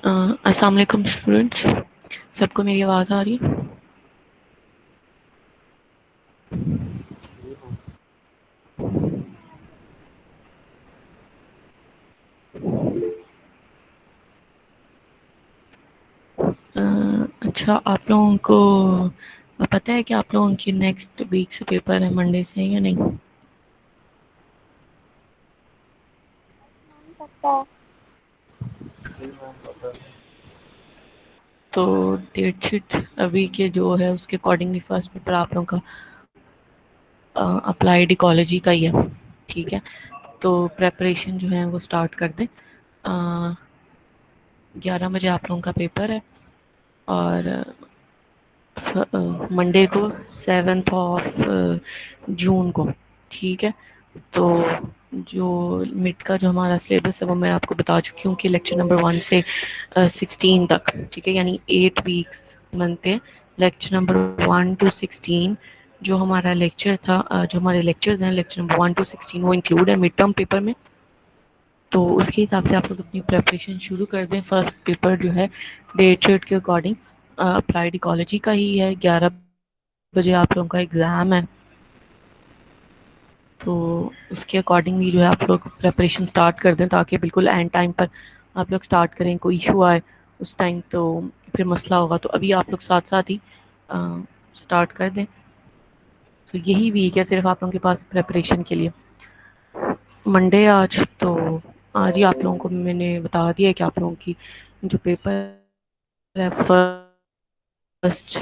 السلام علیکم اسٹوڈینٹس، سب کو میری آواز آ رہی ہے؟ اچھا، آپ لوگوں کو پتہ ہے کہ آپ لوگوں کی نیکسٹ ویک سے پیپر ہے، منڈے سے یا نہیں؟ تو ڈیٹ شیٹ ابھی کے جو ہے اس کے اکارڈنگلی فرسٹ پیپر آپ لوگوں کا اپلائیڈ ایکالوجی کا ہی ہے، ٹھیک ہے؟ تو پریپریشن جو ہے وہ اسٹارٹ کر دیں۔ 11 بجے آپ لوگوں کا پیپر ہے، اور منڈے کو 7 جون کو، ٹھیک ہے؟ تو جو مڈ کا جو ہمارا سلیبس ہے وہ میں آپ کو بتا چکی ہوں کہ لیکچر نمبر 1 سے 16 تک، ٹھیک ہے؟ یعنی 8 ویکس بنتے ہیں۔ لیکچر نمبر 1 to 16 جو ہمارا لیکچر تھا، جو ہمارے لیکچرز ہیں لیکچر نمبر 1 to 16 وہ انکلوڈ ہے مڈ ٹرم پیپر میں۔ تو اس کے حساب سے آپ لوگ اپنی پریپریشن شروع کر دیں۔ فرسٹ پیپر جو ہے ڈیٹ شیٹ کے اکارڈنگ اپلائیڈ ایکالوجی کا ہی ہے، 11 بجے آپ لوگوں کا ایگزام ہے۔ تو اس کے اکارڈنگلی جو ہے آپ لوگ پریپریشن سٹارٹ کر دیں، تاکہ بالکل اینڈ ٹائم پر آپ لوگ سٹارٹ کریں، کوئی ایشو آئے اس ٹائم تو پھر مسئلہ ہوگا۔ تو ابھی آپ لوگ ساتھ ساتھ ہی سٹارٹ کر دیں۔ تو یہی ویک ہے صرف آپ لوگوں کے پاس پریپریشن کے لیے۔ منڈے آج، تو آج ہی آپ لوگوں کو میں نے بتا دیا کہ آپ لوگوں کی جو پیپر ہے فرسٹ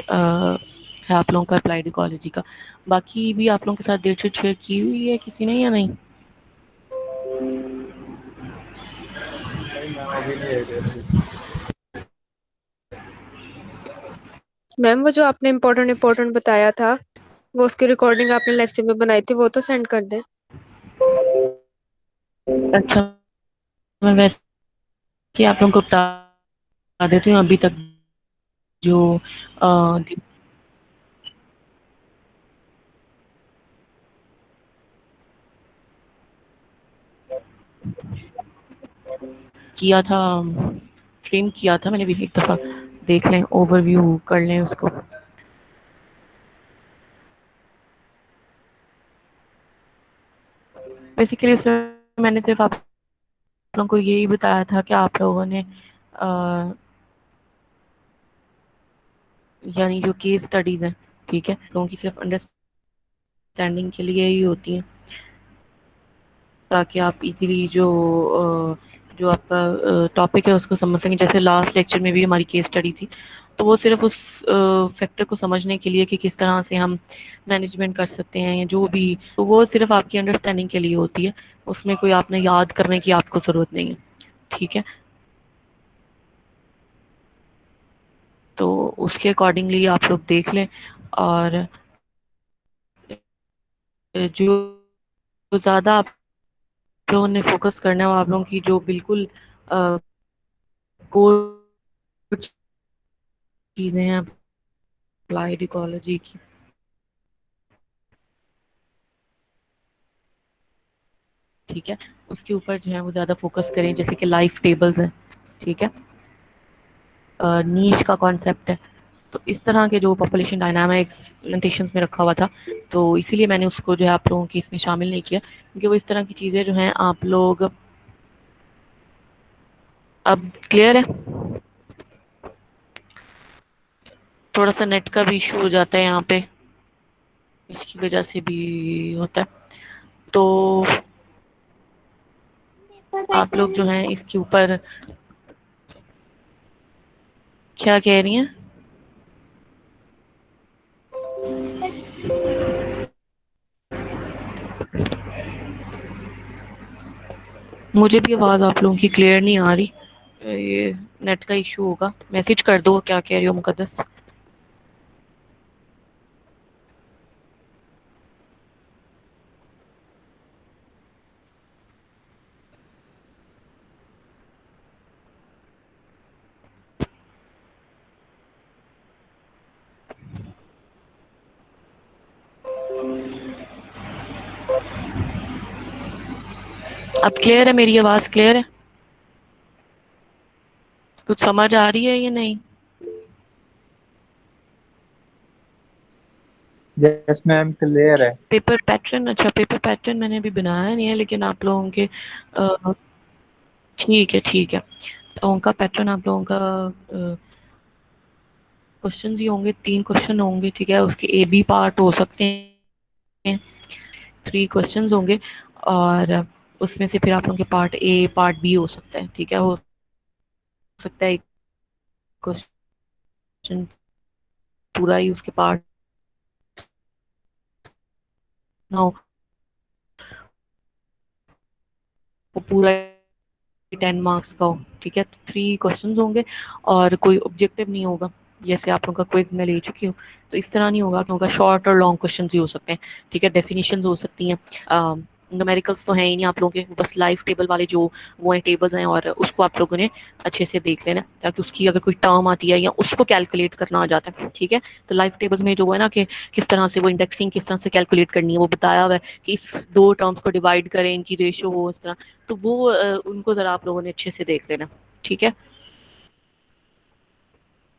ہے آپ لوگوں کا اپلائیڈ ایکالوجی کا۔ باقی بھی آپ لوگوں کے ساتھ ڈیٹ شیٹ شیئر کی ہوئی ہے کسی نے یا نہیں؟ میم وہ جو آپ نے امپورٹنٹ بتایا تھا، وہ اس کی ریکارڈنگ آپ نے لیکچر میں بنائی تھی، وہ تو سینڈ کر دیں۔ اچھا، میں ویسے آپ لوگوں کو بتا دیتی ہوں ابھی تک جو کیا تھا، فریم کیا تھا میں نے بھی، ایک دفعہ دیکھ لیں، اوور ویو کر لیں اس کو۔ بیسیکلی اس میں نے صرف آپ لوگوں کو یہی بتایا تھا کہ آپ لوگوں نے یعنی جو کیس سٹڈیز ہیں، ٹھیک ہے، لوگوں کی صرف انڈرسٹینڈنگ کے لیے ہی ہوتی ہیں، تاکہ آپ ایزیلی جو آپ کا ٹاپک ہے اس کو سمجھ سکیں۔ جیسے لاسٹ لیکچر میں بھی ہماری کیس سٹڈی تھی، تو وہ صرف اس فیکٹر کو سمجھنے کے لیے کہ کس طرح سے ہم مینجمنٹ کر سکتے ہیں، یا جو بھی، تو وہ صرف آپ کی انڈرسٹینڈنگ کے لیے ہوتی ہے، اس میں کوئی آپ نے یاد کرنے کی آپ کو ضرورت نہیں ہے، ٹھیک ہے؟ تو اس کے اکارڈنگلی آپ لوگ دیکھ لیں، اور جو زیادہ آپ لوگوں نے فوکس کرنا ہے وہ آپ لوگوں کی جو بالکل کچھ چیزیں ہیں اپلائیڈ ایکالوجی کی، ٹھیک ہے، اس کے اوپر جو ہے وہ زیادہ فوکس کریں، جیسے کہ لائف ٹیبلز ہیں، ٹھیک ہے، نیش کا کانسیپٹ ہے۔ تو اس طرح کے جو پاپولیشن ڈائنامکس پریزنٹیشنز میں رکھا ہوا تھا، تو اسی لیے میں نے اس کو جو ہے آپ لوگوں کی اس میں شامل نہیں کیا، کیونکہ وہ اس طرح کی چیزیں جو ہیں آپ لوگ، اب کلیئر ہے؟ تھوڑا سا نیٹ کا بھی ایشو ہو جاتا ہے یہاں پہ، اس کی وجہ سے بھی ہوتا ہے۔ تو آپ لوگ جو ہیں اس کے اوپر کیا کہہ رہی ہیں؟ مجھے بھی آواز آپ لوگوں کی کلیئر نہیں آ رہی، یہ نیٹ کا ایشو ہوگا، میسج کر دو کیا کہہ رہی ہو مقدس۔ اب کلیئر ہے؟ میری آواز کلیئر ہے؟ کچھ سمجھ آ رہی ہے یا نہیں؟ یس میم کلیئر ہے. پیپر پیٹرن، اچھا پیپر پیٹرن میں نے ابھی بنایا نہیں ہے، لیکن آپ لوگوں کے ٹھیک ہے لوگوں کا پیٹرن، آپ لوگوں کا کوشچنز ہی ہوں گے، 3 کوشچن ہوں گے، ٹھیک ہے. اس کے اے بی پارٹ ہو سکتے ہیں، 3 کوشچنز ہوں گے، اور اس میں سے پھر آپ لوگوں کے پارٹ اے پارٹ بی ہو سکتا ہے، ٹھیک ہے. ہو سکتا ہے کوشچن پورا ہی اس کے پارٹ نہ ہو، وہ پورا 10 مارکس کا ہو، ٹھیک ہے. 3 کوشچنز ہوں گے اور کوئی آبجیکٹیو نہیں ہوگا، جیسے آپ لوگوں کا کوئز میں لے چکی ہوں. تو اس طرح نہیں ہوگا، کیونکہ شارٹ اور لانگ کوشچنز ہی ہو سکتے ہیں، ٹھیک ہے. ڈیفینیشنز ہو سکتی ہیں، نومیریکلس تو ہیں ہی نہیں آپ لوگوں کے، بس لائف ٹیبل والے جو وہ ہیں ٹیبلز ہیں، اور اس کو آپ لوگوں نے اچھے سے دیکھ لینا، تاکہ اس کی اگر کوئی ٹرم آتی ہے یا اس کو کیلکولیٹ کرنا آ جاتا ہے، ٹھیک ہے. تو لائف ٹیبلز میں جو ہے نا کہ کس طرح سے وہ انڈیکسنگ کس طرح سے کیلکولیٹ کرنی ہے، وہ بتایا ہوا ہے کہ اس 2 ٹرمز کو ڈیوائڈ کریں، ان کی ریشو ہو اس طرح. تو وہ ان کو ذرا آپ لوگوں نے اچھے سے دیکھ لینا، ٹھیک ہے.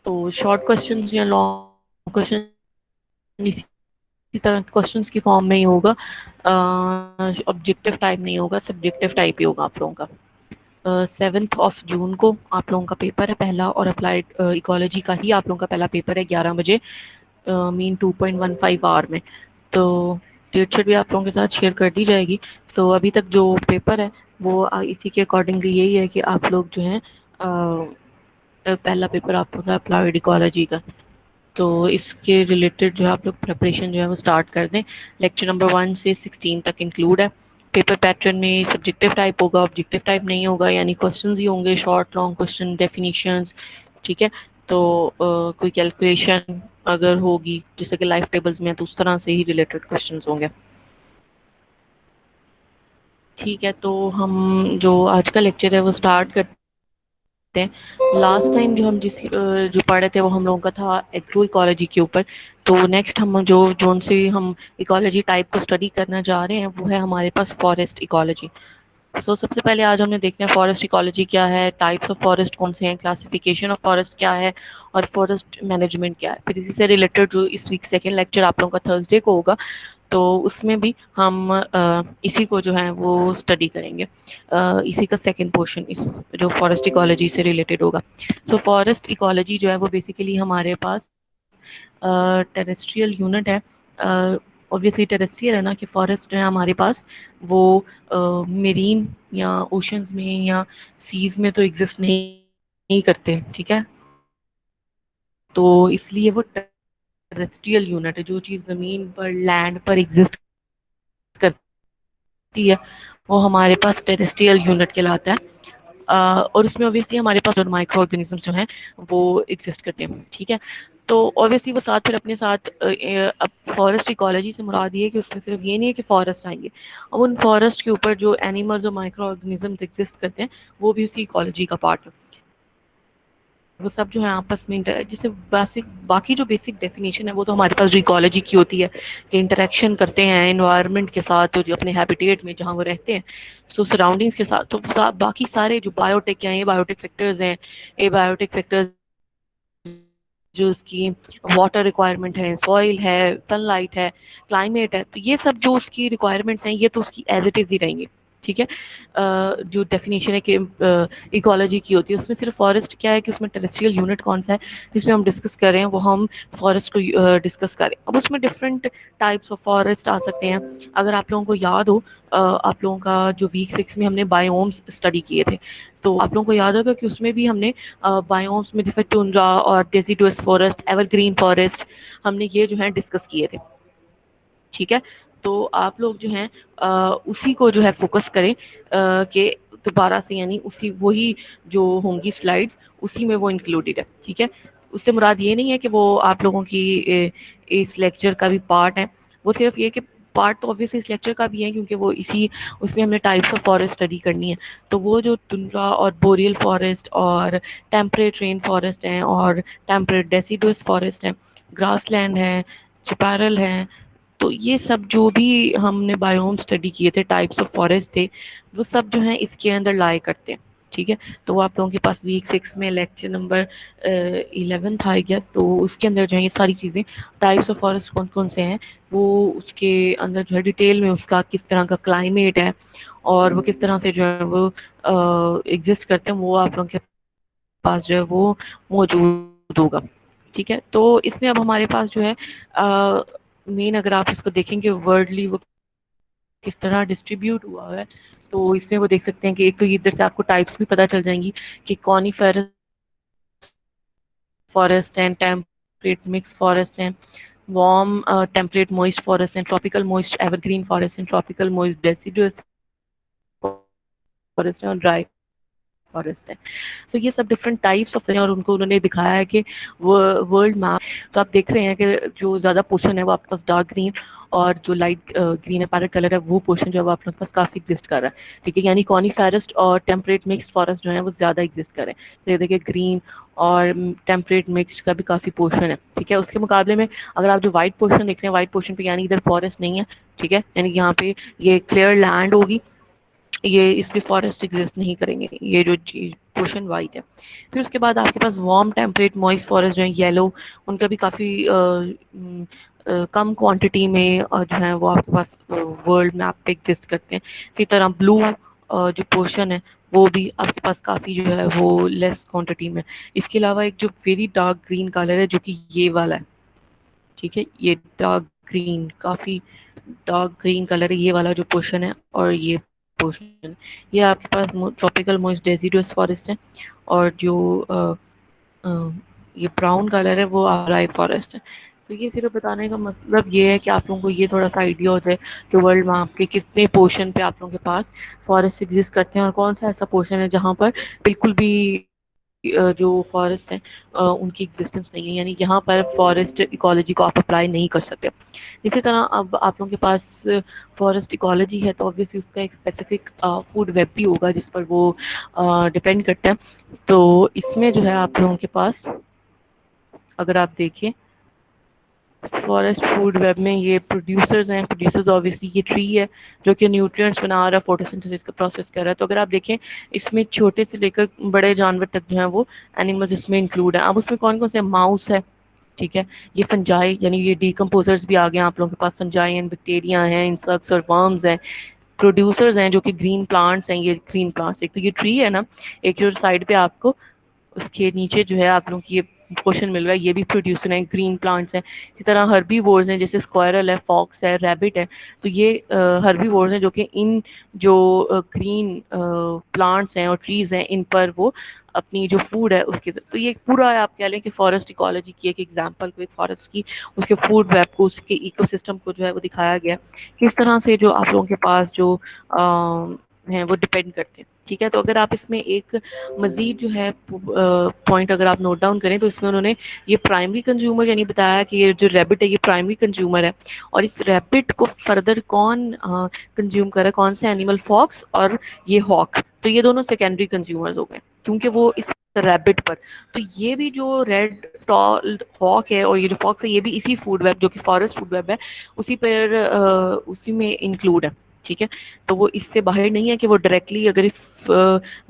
تو شارٹ کوشچنز یا لانگ کوشچن اسی طرح کوشچنز کی فارم میں ہی ہوگا، آبجیکٹیو ٹائپ نہیں ہوگا، سبجیکٹیو ٹائپ ہی ہوگا آپ لوگوں کا. 7 جون کو آپ لوگوں کا پیپر ہے پہلا، اور اپلائیڈ ایکالوجی کا ہی آپ لوگوں کا پہلا پیپر ہے 11 بجے، مین 2.15 آور میں. تو ڈیٹ شیٹ بھی آپ لوگوں کے ساتھ شیئر کر دی جائے گی. سو ابھی تک جو پیپر ہے وہ اسی کے اکارڈنگلی یہی ہے کہ آپ لوگ جو ہیں پہلا پیپر آپ لوگوں کا اپلائیڈ ایکالوجی کا، تو اس کے ریلیٹڈ جو ہے آپ لوگ پریپریشن جو ہے وہ اسٹارٹ کر دیں. لیکچر نمبر 1 سے 16 تک انکلوڈ ہے. پیپر پیٹرن میں سبجیکٹیو ٹائپ ہوگا، آبجیکٹیو ٹائپ نہیں ہوگا، یعنی کوشچنز ہی ہوں گے، شارٹ لانگ کوشچن، ڈیفینیشنز، ٹھیک ہے. تو کوئی کیلکولیشن اگر ہوگی جیسے کہ لائف ٹیبلز میں، تو اس طرح سے ہی ریلیٹڈ کوشچنز ہوں گے، ٹھیک ہے. تو ہم جو آج کا لیکچر ہے وہ اسٹارٹ کرتے ہیں. لاسٹ ٹائم جو ہم جو پڑھے تھے وہ ہم لوگوں کا تھا ایگرو ایکالوجی کے اوپر. تو نیکسٹ ہم جو سے ہم ایکالوجی ٹائپ کو اسٹڈی کرنا جا رہے ہیں وہ ہے ہمارے پاس فارسٹ ایکالوجی. سو سب سے پہلے آج ہم نے دیکھنا ہے فارسٹ ایکالوجی کیا ہے، ٹائپس آف فارسٹ کون سے ہیں، کلاسیفیکیشن آف فارسٹ کیا ہے، اور فارسٹ مینجمنٹ کیا ہے. پھر اسی سے ریلیٹڈ جو اس ویک سیکنڈ لیکچر آپ لوگوں کا تھرسڈے کو ہوگا، تو اس میں بھی ہم اسی کو جو ہے وہ اسٹڈی کریں گے، اسی کا سیکنڈ پورشن اس جو فارسٹ ایکالوجی سے ریلیٹڈ ہوگا. سو فارسٹ ایکالوجی جو ہے وہ بیسیکلی ہمارے پاس ٹیریسٹریل یونٹ ہے. اوبویسلی ٹیریسٹریل ہے نا، کہ فارسٹ جو ہے ہمارے پاس وہ میرین یا اوشنز میں یا سیز میں تو ایگزسٹ نہیں کرتے، ٹھیک ہے. تو اس لیے وہ ٹیریسٹریل یونٹ ہے، جو چیز زمین پر لینڈ پر ایگزسٹ کرتی ہے وہ ہمارے پاس ٹیریسٹریل یونٹ کہلاتا ہے. اور اس میں اوبویسلی ہمارے پاس اور مائکرو آرگنزمس جو ہیں وہ ایگزسٹ کرتے ہیں، ٹھیک ہے. تو اوبویسلی وہ ساتھ پھر اپنے ساتھ فارسٹ ایکالوجی سے مراد یہ ہے کہ اس میں صرف یہ نہیں ہے کہ فارسٹ آئیں گے، اب ان فارسٹ کے اوپر جو اینیملز اور مائکرو آرگنزمز ایگزسٹ کرتے ہیں وہ بھی اسی ایکالوجی کا پارٹ ہے. وہ سب جو ہے آپس میں جیسے باقی جو بیسک ڈیفینیشن ہے وہ تو ہمارے پاس جو ایکالوجی کی ہوتی ہے کہ انٹریکشن کرتے ہیں انوائرمنٹ کے ساتھ اور اپنے ہیبیٹیٹ میں جہاں وہ رہتے ہیں، سو سراؤنڈنگس کے ساتھ. تو باقی سارے جو بایوٹیک ہیں، یہ بایوٹیک فیکٹرز ہیں، یہ بایوٹیک فیکٹرز جو اس کی واٹر ریکوائرمنٹ ہے، سوئل ہے، سن لائٹ ہے، کلائمیٹ ہے، تو یہ سب جو اس کی ریکوائرمنٹس ہیں یہ تو اس کی ایز اٹ از ہی رہیں گی، ٹھیک ہے. جو ڈیفینیشن ہے کہ ایکالوجی کی ہوتی ہے اس میں صرف فارسٹ کیا ہے کہ اس میں ٹیریسٹریل یونٹ کون سا ہے جس میں ہم ڈسکس کر رہے ہیں، وہ ہم فارسٹ کو ڈسکس کریں. اب اس میں ڈفرینٹ ٹائپس آف فارسٹ آ سکتے ہیں. اگر آپ لوگوں کو یاد ہو، آپ لوگوں کا جو ویک 6 میں ہم نے بایومز اسٹڈی کیے تھے، تو آپ لوگوں کو یاد ہوگا کہ اس میں بھی ہم نے بایومز میں جیسے ٹونڈرا اور ڈیسیڈوس فارسٹ، ایور گرین فارسٹ، ہم نے یہ جو ہے ڈسکس کیے تھے، ٹھیک ہے. تو آپ لوگ جو ہیں اسی کو جو ہے فوکس کریں کہ دوبارہ سے، یعنی اسی وہی جو ہوں گی سلائڈس اسی میں وہ انکلوڈیڈ ہے، ٹھیک ہے. اس سے مراد یہ نہیں ہے کہ وہ آپ لوگوں کی اس لیکچر کا بھی پارٹ ہے، وہ صرف یہ کہ پارٹ تو obviously اس لیکچر کا بھی ہے کیونکہ وہ اس میں ہم نے ٹائپس آف فارسٹ اسٹڈی کرنی ہے. تو وہ جو ٹنڈرا اور بوریل فارسٹ اور ٹیمپریٹ رین فارسٹ ہیں اور ٹیمپریٹ ڈیسیڈوس فارسٹ ہیں، گراس لینڈ ہے، چپیرل ہے، تو یہ سب جو بھی ہم نے بایوم اسٹڈی کیے تھے، ٹائپس آف فارسٹ تھے، وہ سب جو ہیں اس کے اندر لائے کرتے ہیں، ٹھیک ہے. تو وہ آپ لوگوں کے پاس ویک 6 میں لیکچر نمبر 11 تھا آئی گیس. تو اس کے اندر جو ہے یہ ساری چیزیں ٹائپس آف فارسٹ کون کون سے ہیں وہ اس کے اندر جو ہے ڈیٹیل میں اس کا کس طرح کا کلائمیٹ ہے اور وہ کس طرح سے جو ہے وہ ایگزسٹ کرتے ہیں وہ آپ لوگوں کے پاس جو ہے وہ موجود ہوگا. ٹھیک ہے. تو اس میں اب ہمارے پاس جو ہے مین اگر آپ اس کو دیکھیں گے ورڈلی وہ کس طرح ڈسٹریبیوٹ ہوا ہے تو اس میں وہ دیکھ سکتے ہیں کہ ایک تو ادھر سے آپ کو ٹائپس بھی پتہ چل جائیں گی کہ coniferous forest and temperate mixed forest ہیں, وارم ٹیمپریٹ موئسٹ فارسٹ ہیں, tropical moist evergreen forest ہیں, ٹراپیکل موئسٹ ڈیسیڈوس فارسٹ ہیں اور ڈرائی فارسٹ ہے. سو یہ سب ڈفرنٹ ٹائپس آف ہیں اور ان کو انہوں نے دکھایا ہے کہ ورلڈ میپ. تو آپ دیکھ رہے ہیں کہ جو زیادہ پورشن ہے وہ آپ کے پاس ڈارک گرین اور جو لائٹ گرین ہے پیرٹ کلر ہے وہ پورشن جو ہے وہ آپ لوگوں کے پاس کافی ایگزسٹ کر رہا ہے. ٹھیک ہے. یعنی کونی فیرسٹ اور ٹیمپریٹ مکسڈ فارسٹ جو ہیں وہ زیادہ ایگزسٹ کر رہے ہیں. تو یہ دیکھیں گرین اور ٹیمپریٹ مکسڈ کا بھی کافی پورشن ہے. ٹھیک ہے. اس کے مقابلے میں اگر آپ جو وائٹ پورشن دیکھ رہے ہیں وائٹ پورشن پہ یعنی ادھر فارسٹ نہیں ہے. ٹھیک ہے. یعنی یہاں پہ یہ کلیئر لینڈ ہوگی, یہ اس پہ فارسٹ ایگزسٹ نہیں کریں گے, یہ جو پورشن وائٹ ہے. پھر اس کے بعد آپ کے پاس وارم ٹیمپریٹ موئسٹ فارسٹ جو ہیں یلو, ان کا بھی کافی کم کوانٹٹی میں جو ہے وہ آپ کے پاس ورلڈ میپ پہ ایگزسٹ کرتے ہیں. اسی طرح بلو جو پورشن ہے وہ بھی آپ کے پاس کافی جو ہے وہ لیس کوانٹٹی میں. اس کے علاوہ ایک جو ویری ڈارک گرین کلر ہے جو کہ یہ والا ہے. ٹھیک ہے. یہ dark green coffee dark green colour ہے یہ والا جو پورشن ہے اور یہ پورشن یہ آپ کے پاس ٹراپیکل موئسٹ ڈیسیڈوس فارسٹ ہے اور جو یہ براؤن کلر ہے وہ ڈرائی فارسٹ ہے. تو یہ صرف بتانے کا مطلب یہ ہے کہ آپ لوگوں کو یہ تھوڑا سا آئیڈیا ہو جائے کہ ورلڈ میپ کے کتنے پورشن پہ آپ لوگوں کے پاس فارسٹ ایگزسٹ کرتے ہیں اور کون سا ایسا پورشن ہے جہاں پر بالکل بھی جو فارسٹ ہیں ان کی ایگزسٹنس نہیں ہے, یعنی یہاں پر فارسٹ ایکالوجی کو آپ اپلائی نہیں کر سکتے. اسی طرح اب آپ لوگوں کے پاس فارسٹ ایکالوجی ہے تو obviously اس کا ایک اسپیسیفک فوڈ ویب بھی ہوگا جس پر وہ ڈپینڈ کرتا ہے. تو اس میں جو ہے آپ لوگوں کے پاس اگر آپ دیکھیں فارسٹ فوڈ ویب میں یہ پروڈیوسرز ہیں. پروڈیوسرز obviously یہ ٹری ہے جو کہ نیوٹرینٹس بنا رہا ہے, فوٹوسنتھسس کا پروسیس کر رہا ہے. تو اگر آپ دیکھیں اس میں چھوٹے سے لے کر بڑے جانور تک جو ہیں وہ اینیملز اس میں انکلوڈ ہیں. اب اس میں کون کون سے ماؤس ہے. ٹھیک ہے. یہ فنجائی یعنی یہ ڈیکمپوزرز بھی آ گئے ہیں آپ لوگوں کے پاس. فنجائی ہیں, بیکٹیریا ہیں, انسیکٹس اور ورمز ہیں. پروڈیوسرز ہیں جو کہ گرین پلانٹس ہیں. یہ گرین پلانٹس ایک تو یہ ٹری ہے نا, ایک جو سائڈ پہ آپ کو اس کے نیچے جو ہے آپ لوگوں کی یہ پورشن مل رہا ہے یہ بھی پروڈیوسر ہیں, گرین پلانٹس ہیں. اسی طرح ہربی وورز ہیں جیسے اسکوائرل ہے, فاکس ہے, ریبٹ ہے. تو یہ ہربی وورز ہیں جو کہ ان جو گرین پلانٹس ہیں اور ٹریز ہیں ان پر وہ اپنی جو فوڈ ہے اس کے. تو یہ پورا آپ کہہ لیں کہ فارسٹ ایکالوجی کی ایک ایگزامپل کو, ایک فارسٹ کی اس کے فوڈ ویب کو, اس کے ایکو سسٹم کو جو ہے وہ دکھایا گیا کس طرح سے جو آپ لوگوں کے پاس جو ہیں وہ ڈپینڈ کرتے ہیں. ٹھیک ہے. تو اگر آپ اس میں ایک مزید جو ہے پوائنٹ اگر آپ نوٹ ڈاؤن کریں تو اس میں انہوں نے یہ پرائمری کنزیومر یعنی بتایا کہ یہ جو ریبٹ ہے یہ پرائمری کنزیومر ہے اور اس ریبٹ کو فردر کون کنزیوم کرے, کون سے اینیمل, فاکس اور یہ ہاک. تو یہ دونوں سیکنڈری کنزیومرز ہو گئے کیونکہ وہ اس ریبٹ پر. تو یہ بھی جو ریڈ ٹال ہاک ہے اور یہ جو فاکس ہے یہ بھی اسی فوڈ ویب جو کہ فارسٹ فوڈ ویب ہے اسی پر اسی میں انکلوڈ ہے. ٹھیک ہے. تو وہ اس سے باہر نہیں ہے کہ وہ ڈائریکٹلی اگر اس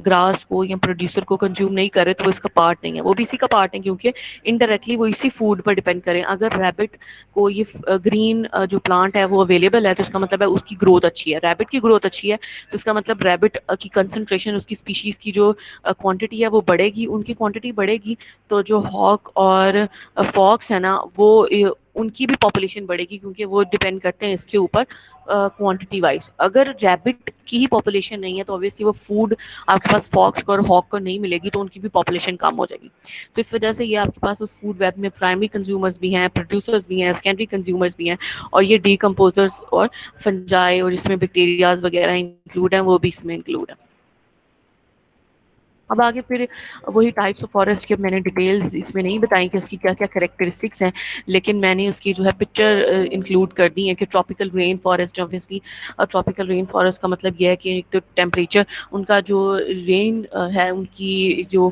گراس کو یا پروڈیوسر کو کنزیوم نہیں کرے تو وہ اس کا پارٹ نہیں ہے, وہ بھی اسی کا پارٹ ہے کیونکہ انڈائریکٹلی وہ اسی فوڈ پر ڈیپینڈ کریں. اگر ریبٹ کو یہ گرین جو پلانٹ ہے وہ اویلیبل ہے تو اس کا مطلب ہے اس کی گروتھ اچھی ہے, ریبٹ کی گروتھ اچھی ہے تو اس کا مطلب ریبٹ کی کنسنٹریشن اس کی اسپیشیز کی جو کوانٹٹی ہے وہ بڑھے گی, ان کی کوانٹٹی بڑھے گی تو جو ہاک اور فاکس ہے نا وہ ان کی بھی پاپولیشن بڑھے گی کیونکہ وہ ڈیپینڈ کرتے ہیں اس کے اوپر کوانٹٹی وائز. اگر ریبٹ کی ہی پاپولیشن نہیں ہے تو obviously وہ فوڈ آپ کے پاس فاکس کو اور ہاک کو نہیں ملے گی تو ان کی بھی پاپولیشن کم ہو جائے گی. تو اس وجہ سے یہ آپ کے پاس اس فوڈ ویب میں پرائمری کنزیومرز بھی ہیں, پروڈیوسرز بھی ہیں, سیکنڈری کنزیومرز بھی ہیں اور یہ ڈیکمپوزرز اور فنجائی اور جس میں بیکٹیریاز وغیرہ انکلوڈ ہیں وہ بھی اس میں انکلوڈ ہیں. اب آگے پھر وہی ٹائپس آف فارسٹ کے میں نے ڈیٹیلز اس میں نہیں بتائیں کہ اس کی کیا کیا کریکٹرسٹکس ہیں, لیکن میں نے اس کی جو ہے پکچر انکلوڈ کر دی ہے کہ tropical rain forest obviously tropical rain forest کا مطلب یہ ہے کہ ایک تو ٹیمپریچر ان کا جو رین ہے ان کی جو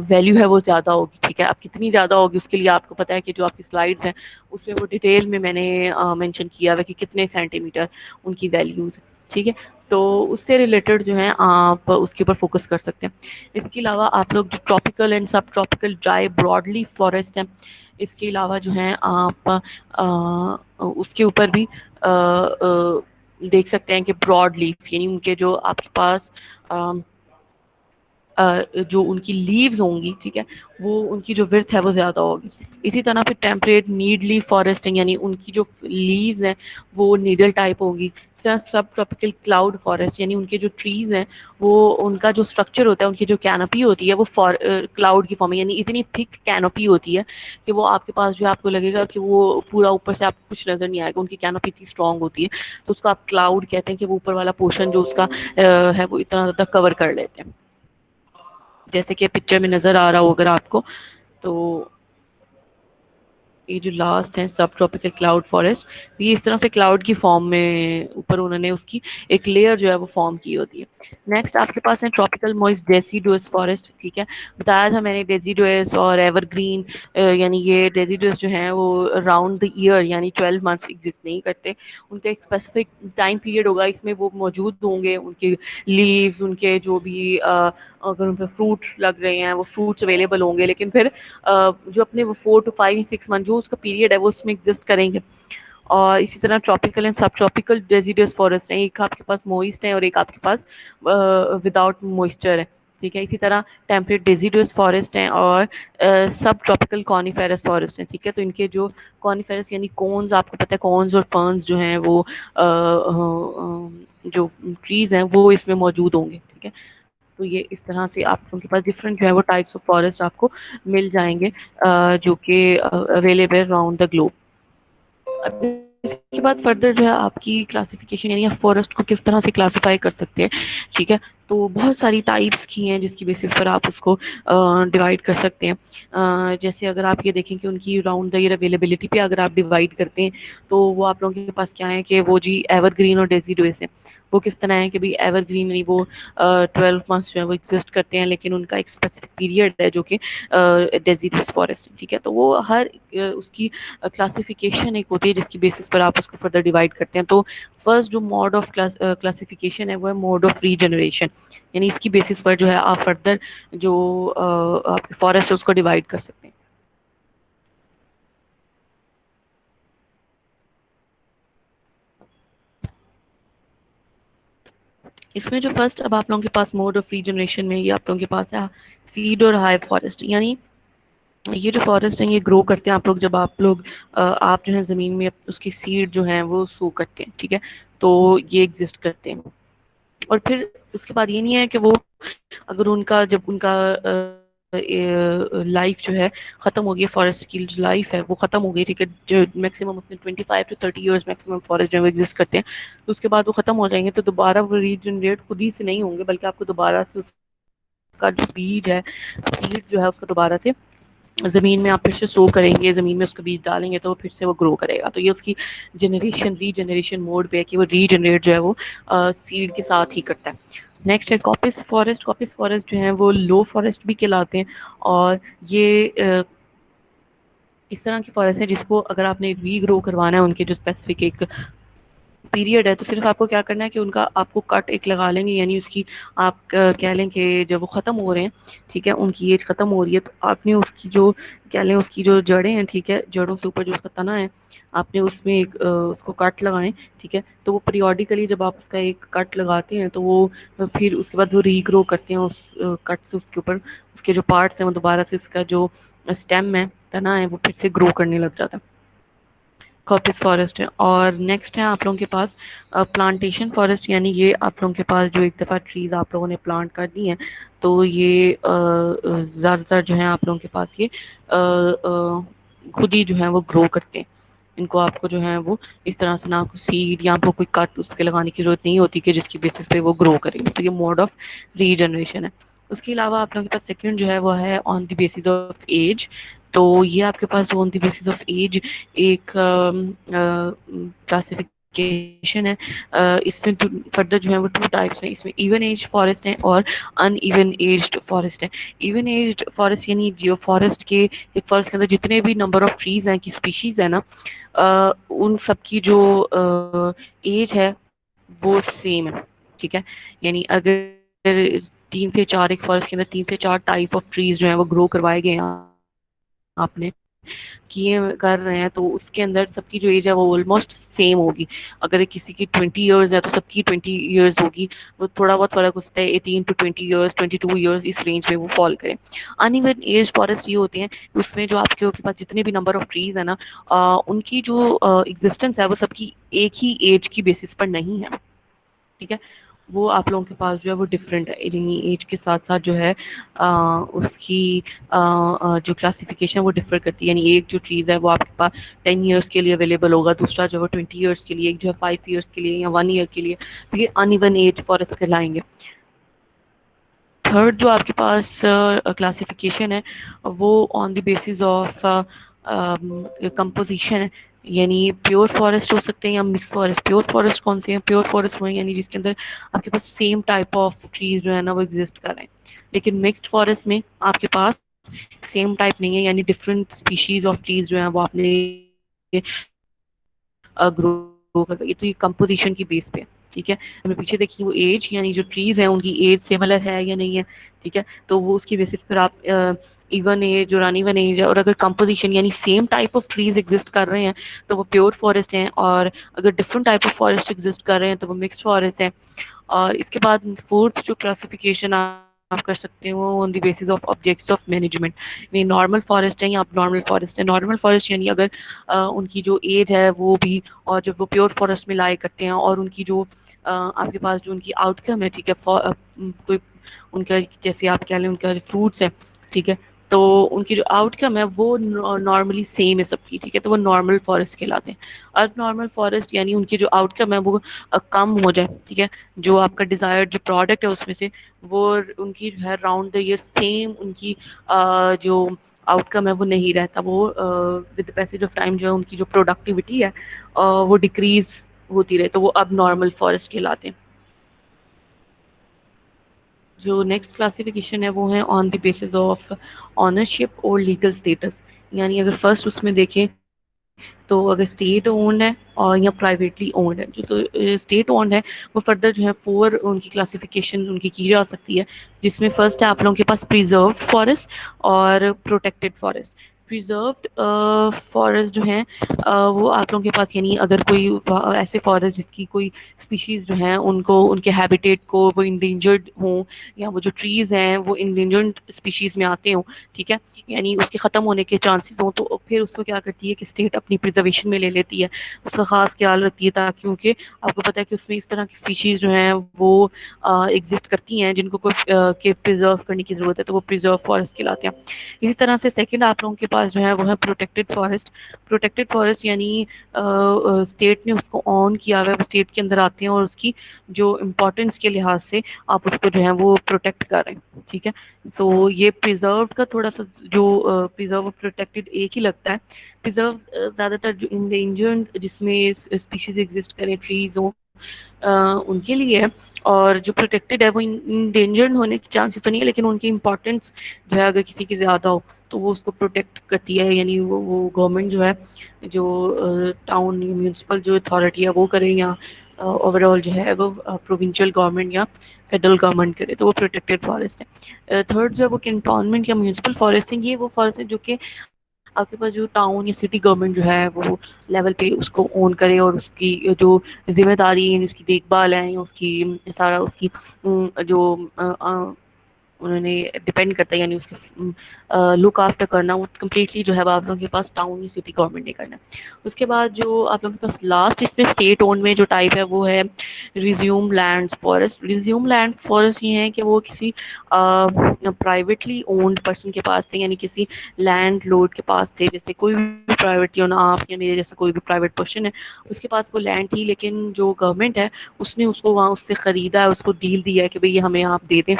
ویلیو ہے وہ زیادہ ہوگی. ٹھیک ہے. اب کتنی زیادہ ہوگی اس کے لیے آپ کو پتہ ہے کہ جو آپ کی سلائڈس ہیں اس میں وہ ڈیٹیل میں نے مینشن کیا ہوا کہ کتنے سینٹی میٹر ان کی ویلیوز ہیں. ٹھیک ہے. تو اس سے ریلیٹڈ جو ہیں آپ اس کے اوپر فوکس کر سکتے ہیں. اس کے علاوہ آپ لوگ جو tropical and sub tropical dry broadly forest ہیں, اس کے علاوہ جو ہیں آپ اس کے اوپر بھی دیکھ سکتے ہیں کہ براڈ لیف یعنی ان کے جو آپ کے پاس جو ان کی لیوز ہوں گی, ٹھیک ہے, وہ ان کی جو ورتھ ہے وہ زیادہ ہوگی. اسی طرح پھر ٹیمپریٹ نیڈلی فارسٹ یعنی ان کی جو لیوز ہیں وہ نیڈل ٹائپ ہوگی. سب ٹراپیکل کلاؤڈ فارسٹ یعنی ان کے جو ٹریز ہیں وہ ان کا جو اسٹرکچر ہوتا ہے, ان کی جو کینوپی ہوتی ہے وہ کلاؤڈ کی فارم میں یعنی اتنی تھک کینوپی ہوتی ہے کہ وہ آپ کے پاس جو آپ کو لگے گا کہ وہ پورا اوپر سے آپ کو کچھ نظر نہیں آئے گا. ان کی کینوپی اتنی اسٹرانگ ہوتی ہے تو اس کو آپ کلاؤڈ کہتے ہیں کہ وہ اوپر والا پورشن جو اس کا ہے وہ اتنا زیادہ کور کر لیتے ہیں, جیسے کہ پکچر میں نظر آ رہا ہو اگر آپ کو. تو یہ جو لاسٹ ہے سب ٹراپیکل کلاؤڈ فارسٹ, یہ اس طرح سے کلاؤڈ کی فارم میں اوپر انہوں نے اس کی ایک لیئر جو ہے وہ فارم کی ہوتی ہے. نیکسٹ آپ کے پاس ہے ٹراپیکل موئسٹ ڈیسیڈوس فارسٹ, ٹھیک ہے. بتایا تھا میں نے ڈیزیڈوس اور ایور گرین یعنی یہ ڈیزیڈوس جو ہیں وہ راؤنڈ دا ایئر یعنی 12 منتھس ایگزسٹ نہیں کرتے. ان کا ایک اسپیسیفک ٹائم پیریڈ ہوگا, اس میں وہ موجود ہوں گے. ان کے لیوز, ان کے جو بھی اگر ان پہ فروٹس لگ رہے ہیں وہ فروٹس اویلیبل ہوں گے, لیکن پھر جو اپنے وہ 4 to 5 6 منتھ جو اس کا پیریڈ ہے وہ اس میں ایگزسٹ کریں گے. اور اسی طرح tropical and subtropical deciduous forest ہیں, ایک آپ کے پاس موئسٹ ہے اور ایک آپ کے پاس وداؤٹ موئسچر ہے, ٹھیک ہے. اسی طرح ٹیمپریٹ ڈیزیڈوس فارسٹ ہیں اور سب ٹراپیکل کونیفیرس فارسٹ ہیں, ٹھیک ہے. تو ان کے جو کونیفیرس یعنی کونز, آپ کو پتہ ہے کونز اور فرنز جو ہیں وہ جو ٹریز ہیں وہ اس میں موجود ہوں گے, ٹھیک ہے. تو یہ اس طرح سے آپ کے پاس ڈفرنٹ جو ہے وہ ٹائپس آف فارسٹ آپ کو مل جائیں گے جو کہ اویلیبل راؤنڈ دا گلوب. اب اس کے بعد فردر جو ہے آپ کی کلاسیفیکیشن یعنی آپ فارسٹ کو کس طرح سے کلاسیفائی کر سکتے ہیں, ٹھیک ہے. تو بہت ساری ٹائپس کی ہیں جس کی بیسس پر آپ اس کو ڈیوائڈ کر سکتے ہیں. جیسے اگر آپ یہ دیکھیں کہ ان کی راؤنڈ دا ایئر اویلیبلٹی پہ اگر آپ ڈیوائڈ کرتے ہیں تو وہ آپ لوگوں کے پاس کیا ہے کہ وہ جی ایور گرین اور ڈیزیڈوس ہیں. وہ کس طرح ہے کہ بھائی ایور گرین نہیں وہ 12 منتھس جو ہے وہ ایگزسٹ کرتے ہیں, لیکن ان کا ایک اسپیسیفک پیریڈ ہے جو کہ ڈیزیڈوس فارسٹ, ٹھیک ہے. تو وہ ہر اس کی کلاسیفیکیشن ایک ہوتی ہے جس کی بیسس پر آپ اس کو فردر ڈیوائڈ کرتے ہیں. تو فرسٹ جو موڈ آف کلاسیفیکیشن ہے وہ ہے موڈ آف ری جنریشن, یعنی اس کی بیسس پر جو ہے آپ فردر جو آپ کے فارسٹ ہے اس کو ڈیوائڈ کر سکتے ہیں. اس میں جو فرسٹ اب آپ لوگوں کے پاس موڈ آف ری جنریشن میں یہ آپ لوگوں کے پاس ہے سیڈ اور ہائی فارسٹ, یعنی یہ جو فارسٹ ہیں یہ گرو کرتے ہیں آپ لوگ جب آپ لوگ آپ جو ہے زمین میں اس کی سیڈ جو ہیں وہ سو کرتے ہیں, ٹھیک ہے. تو یہ ایگزسٹ کرتے ہیں. اور پھر اس کے بعد یہ نہیں ہے کہ وہ اگر ان کا جب ان کا لائف جو ہے ختم ہو گئی, فارسٹ کی جو لائف ہے وہ ختم ہو گئی, ٹھیک ہے. جو میکسیمم اپنے 25 to 30 ایئرس میکسیمم فارسٹ جو ہے وہ ایگزسٹ کرتے ہیں. تو اس کے بعد وہ ختم ہو جائیں گے تو دوبارہ وہ ریجنریٹ خود ہی سے نہیں ہوں گے, بلکہ آپ کو دوبارہ سے اس کا جو بیج ہے سیڈ جو ہے اس کو دوبارہ سے زمین میں آپ پھر سے سو کریں گے, زمین میں اس کا بیج ڈالیں گے تو پھر سے وہ گرو کرے گا. تو یہ اس کی جنریشن ری جنریشن موڈ پہ ہے کہ وہ ری جنریٹ جو ہے وہ سیڈ کے ساتھ ہی کرتا ہے. نیکسٹ ہے کاپس فارسٹ. کاپس فارسٹ جو ہیں وہ لو فارسٹ بھی کہلاتے ہیں, اور یہ اس طرح کی فارسٹ ہیں جس کو اگر آپ نے ری گرو کروانا ہے ان کے جو اسپیسیفک ایک پیریڈ ہے تو صرف آپ کو کیا کرنا ہے کہ ان کا آپ کو کٹ ایک لگا لیں گے, یعنی اس کی آپ کہہ لیں کہ جب وہ ختم ہو رہے ہیں, ٹھیک ہے, ان کی ایج ختم ہو رہی ہے, تو آپ نے اس کی جو کہہ لیں اس کی جو جڑیں ہیں, ٹھیک ہے, جڑوں سے اوپر جو اس کا تنا ہے آپ نے اس میں ایک اس کو کٹ لگائیں, ٹھیک ہے. تو وہ پیریوڈیکلی جب آپ اس کا ایک کٹ لگاتے ہیں تو وہ پھر اس کے بعد وہ ری گرو کرتے ہیں اس کٹ سے, اس کے اوپر اس کے جو پارٹس ہیں وہ دوبارہ سے اس کا جو اسٹیم ہے, تنا ہے, وہ پھر سے گرو کرنے لگ جاتا ہے. کاپس فارسٹ ہے. اور نیکسٹ ہے آپ لوگوں کے پاس پلانٹیشن فارسٹ, یعنی یہ آپ لوگوں کے پاس جو ایک دفعہ ٹریز آپ لوگوں نے پلانٹ کر دی ہیں تو یہ زیادہ تر جو ہیں آپ لوگوں کے پاس یہ خود ہی جو ہیں وہ گرو کرتے ہیں. ان کو آپ کو جو ہے وہ اس طرح سے نہ کوئی سیڈ یا کوئی کٹ اس کے لگانے کی ضرورت نہیں ہوتی کہ جس کی بیسس پہ وہ گرو کریں گے. تو یہ موڈ آف ری جنریشن ہے. اس کے علاوہ آپ لوگوں کے پاس سیکنڈ جو ہے وہ ہے آن دی بیسس آف ایج. تو یہ آپ کے پاس آن دی بیسس آف ایج ایک کلاسیفیکیشن ہے. اس میں فردر جو ہے وہ 2 ٹائپس ہیں. اس میں ایون ایج فارسٹ ہیں اور ان ایون ایجڈ فارسٹ ہیں. ایون ایجڈ فارسٹ یعنی جو فارسٹ کے ایک فارسٹ کے اندر جتنے بھی نمبر آف ٹریز ہیں کی اسپیشیز ہے نا, ان سب کی جو ایج ہے وہ سیم ہے. ٹھیک ہے, یعنی اگر 3 سے 4 ایک فارسٹ کے اندر 3 سے 4 ٹائپ آف ٹریز جو ہیں وہ گرو کروائے گئے ہیں آپ نے کیے کر رہے ہیں, تو اس کے اندر سب کی جو ایج ہے وہ آلموسٹ سیم ہوگی. اگر کسی کی 20 ایئرز ہے تو سب کی 20 ایئرز ہوگی. وہ تھوڑا بہت فرق ہو سکتا ہے 18 to 20 ایئرز, 22 ایئرز, اس رینج میں وہ فال کریں. ان ایون ایج فارسٹ یہ ہوتے ہیں اس میں جو آپ کے پاس جتنے بھی نمبر آف ٹریز ہیں نا, ان کی جو ایگزسٹنس ہے وہ سب کی ایک ہی ایج کی بیسس پر نہیں ہے. ٹھیک ہے, وہ آپ لوگوں کے پاس جو ہے وہ ڈفرینٹ ہے, یعنی ایج کے ساتھ ساتھ جو ہے اس کی جو کلاسیفیکیشن وہ ڈفر کرتی ہے. یعنی ایک جو چیز ہے وہ آپ کے پاس 10 ایئرس کے لیے اویلیبل ہوگا, دوسرا جو ہے 20 ایئرس کے لیے, ایک جو ہے 5 ایئرس کے لیے یا 1 ایئر کے لیے. تو یہ ان ایون ایج فارسٹ کہلائیں گے. تھرڈ جو آپ کے پاس کلاسیفیکیشن ہے وہ on the basis of composition ہے. یعنی پیور فارسٹ ہو سکتے ہیں یا مکس فارسٹ. پیور فارسٹ کون سے ہیں؟ پیور فارسٹ وہ یعنی جس کے اندر آپ کے پاس سیم ٹائپ آف ٹریز جو ہے نا وہ ایگزسٹ کر رہے ہیں. لیکن مکسڈ فارسٹ میں آپ کے پاس سیم ٹائپ نہیں ہے, یعنی ڈفرنٹ اسپیشیز آف ٹریز جو ہیں وہ آپ نے گرو کر. تو یہ کمپوزیشن کی بیس پہ. ٹھیک ہے, ہمیں پیچھے دیکھیے وہ ایج یعنی جو ٹریز ہیں ان کی ایج سملر ہے یا نہیں ہے. ٹھیک ہے, تو وہ اس کی بیسس پر آپ ایون ایج اور ان ایون ایج ہے, اور اگر کمپوزیشن یعنی same type of trees exist کر رہے ہیں تو وہ پیور فارسٹ ہیں, اور اگر different type of forest exist کر رہے ہیں تو وہ مکسڈ فارسٹ ہیں. اور اس کے بعد فورتھ جو کلاسیفیکیشن آپ کر سکتے ہیں وہ on the basis of objects of management. یعنی نارمل فارسٹ ہے یا آپ نارمل فارسٹ ہے. نارمل فارسٹ یعنی اگر ان کی جو ایج ہے وہ بھی, اور جب وہ پیور فارسٹ میں لائے کرتے ہیں, اور ان کی جو آپ کے پاس جو ان کی آؤٹ کم ہے, ٹھیک ہے, کوئی ان کا جیسے آپ کہہ لیں ان کا فروٹس ہے, ٹھیک ہے, تو ان کی جو آؤٹ کم ہے وہ نارملی سیم ہے سب کی. ٹھیک ہے, تو وہ نارمل فارسٹ کہلاتے ہیں. اب نارمل فارسٹ یعنی ان کی جو آؤٹ کم ہے وہ کم ہو جائے. ٹھیک ہے, جو آپ کا ڈیزائر جو پروڈکٹ ہے اس میں سے وہ ان کی جو ہے راؤنڈ دا ایئر سیم ان کی جو آؤٹ کم ہے وہ نہیں رہتا. وہ ود پیسیج آف ٹائم جو ہے ان کی جو پروڈکٹیوٹی ہے وہ ڈیکریز ہوتی رہے, تو وہ اب نارمل فارسٹ کہلاتے ہیں. جو نیکسٹ کلاسیفیکیشن ہے وہ ہے آن دی بیسس آف آنرشپ اور لیگل اسٹیٹس. یعنی اگر فرسٹ اس میں دیکھیں تو اگر اسٹیٹ اونڈ ہے اور یا پرائیویٹلی اونڈ ہے, جو تو اسٹیٹ اونڈ ہے وہ فردر جو ہے 4 ان کی کلاسیفیکیشن ان کی جا سکتی ہے, جس میں فرسٹ ہے آپ لوگوں کے پاس پریزروڈ فارسٹ اور پروٹیکٹیڈ فارسٹ. پریزروڈ فارسٹ جو ہیں وہ آپ لوگوں کے پاس, یعنی اگر کوئی ایسے فارسٹ جس کی کوئی اسپیشیز جو ہیں ان کو ان کے ہیبیٹیٹ کو وہ انڈینجرڈ ہوں, یا وہ جو ٹریز ہیں وہ انڈینجرڈ اسپیشیز میں آتے ہوں, ٹھیک ہے, یعنی اس کے ختم ہونے کے چانسز ہوں, تو پھر اس کو کیا کرتی ہے کہ اسٹیٹ اپنی پرزرویشن میں لے لیتی ہے, اس کا خاص خیال رکھتی ہے, تاکہ کیونکہ آپ کو پتہ ہے کہ اس میں اس طرح کی اسپیشیز جو ہیں وہ ایگزسٹ کرتی ہیں جن کو کوئی کے پرزرو کرنے کی ضرورت ہے, تو وہ پرزرو فارسٹ کہلاتے ہیں. اسی طرح سے سیکنڈ آپ لوگوں کے پاس جو ہے وہ ہے پروٹیکٹیڈ فارسٹ. پروٹیکٹیڈ فارسٹ یعنی اسٹیٹ نے اس کو آن کیا ہوا ہے, وہ اسٹیٹ کے اندر آتے ہیں اور اس کی جو امپورٹنس کے لحاظ سے آپ اس کو جو ہے وہ پروٹیکٹ کر رہے ہیں. ٹھیک ہے, سو یہ پریزروڈ کا تھوڑا سا جو پریزرو پروٹیکٹیڈ ایک ہی لگتا ہے. پریزرو زیادہ تر جو انڈینجرڈ جس میں اسپیشیز ایگزسٹ کریں, ٹریز ہوں, ان کے لیے ہے, اور جو پروٹیکٹیڈ ہے وہ انڈینجرڈ ہونے کی چانسز تو نہیں ہے, لیکن ان کی امپورٹنس جو ہے اگر کسی کی زیادہ ہو تو وہ اس کو پروٹیکٹ کرتی ہے. یعنی وہ گورنمنٹ جو ہے جو ٹاؤن میونسپل جو اتھارٹی ہے وہ کرے, یا اوور آل جو ہے وہ پروونشل گورنمنٹ یا فیڈرل گورنمنٹ کرے, تو وہ پروٹیکٹیڈ فارسٹ ہے. تھرڈ جو ہے وہ کنٹونمنٹ یا میونسپل فارسٹ ہے. یہ وہ فارسٹ ہے جو کہ آپ کے پاس جو ٹاؤن یا سٹی گورنمنٹ جو ہے وہ لیول پہ اس کو اون کرے, اور اس کی جو ذمہ داری ہے اس کی دیکھ بھال ہے, اس کی سارا اس کی جو انہوں نے ڈپینڈ کرتا ہے, یعنی اس کے لک آفٹر کرنا وہ کمپلیٹلی جو ہے آپ لوگوں کے پاس ٹاؤن یا سٹی گورنمنٹ نے کرنا ہے. اس کے بعد جو آپ لوگوں کے پاس لاسٹ اس میں اسٹیٹ اون میں جو ٹائپ ہے وہ ہے ریزیوم لینڈ فارسٹ. ریزیوم لینڈ فارسٹ یہ ہے کہ وہ کسی پرائیویٹلی اونڈ پرسن کے پاس تھے, یعنی کسی لینڈ لورڈ کے پاس تھے, جیسے کوئی بھی پرائیویٹ یا آپ یا میرے جیسا کوئی بھی پرائیویٹ پرسن ہے, اس کے پاس وہ لینڈ تھی, لیکن جو گورنمنٹ ہے اس نے اس کو وہاں اس سے خریدا ہے, اس کو ڈیل دیا ہے کہ بھئی یہ ہمیں آپ دے دیں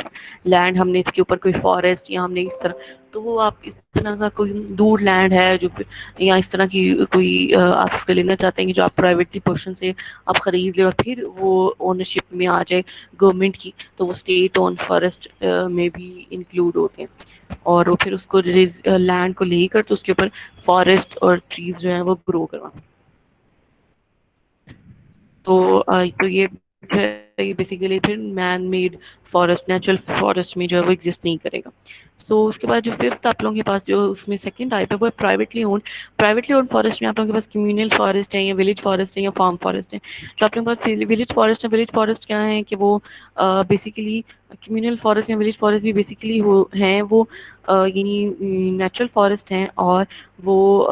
لینڈ, ہم نے اس کے اوپر کوئی فارسٹ یا ہم نے اس طرح, تو وہ آپ اس طرح کا کوئی دور لینڈ ہے جو یا اس طرح کی کوئی آپ اس کو لینا چاہتے ہیں کہ جو آپ پرائیویٹلی پرسن سے آپ خرید لیں اور پھر وہ اونرشپ میں آ جائے گورنمنٹ کی, تو وہ اسٹیٹ اون فارسٹ میں بھی انکلوڈ ہوتے ہیں. اور وہ پھر اس کو لینڈ کو لے کر تو اس کے اوپر فارسٹ اور ٹریز جو ہیں وہ گرو کروا. تو یہ بیسیکلی پھر man made forest natural forest میں جو ہے وہ ایگزسٹ نہیں کرے گا. سو اس کے بعد جو ففتھ آپ لوگوں کے پاس جو اس میں سیکنڈ ٹائپ ہے وہ پرائیویٹلی اونڈ فارسٹ میں آپ لوگوں کے پاس کمیونل فارسٹ ہے یا ولیج فارسٹ ہے یا فارم فارسٹ ہے. تو آپ لوگوں کے پاس ولیج فارسٹ ہے. ولیج فارسٹ کیا ہے کہ وہ بیسیکلی کمیونل فارسٹ یا ولیج فارسٹ بھی بیسیکلی ہیں وہ یعنی نیچرل فارسٹ ہیں اور وہ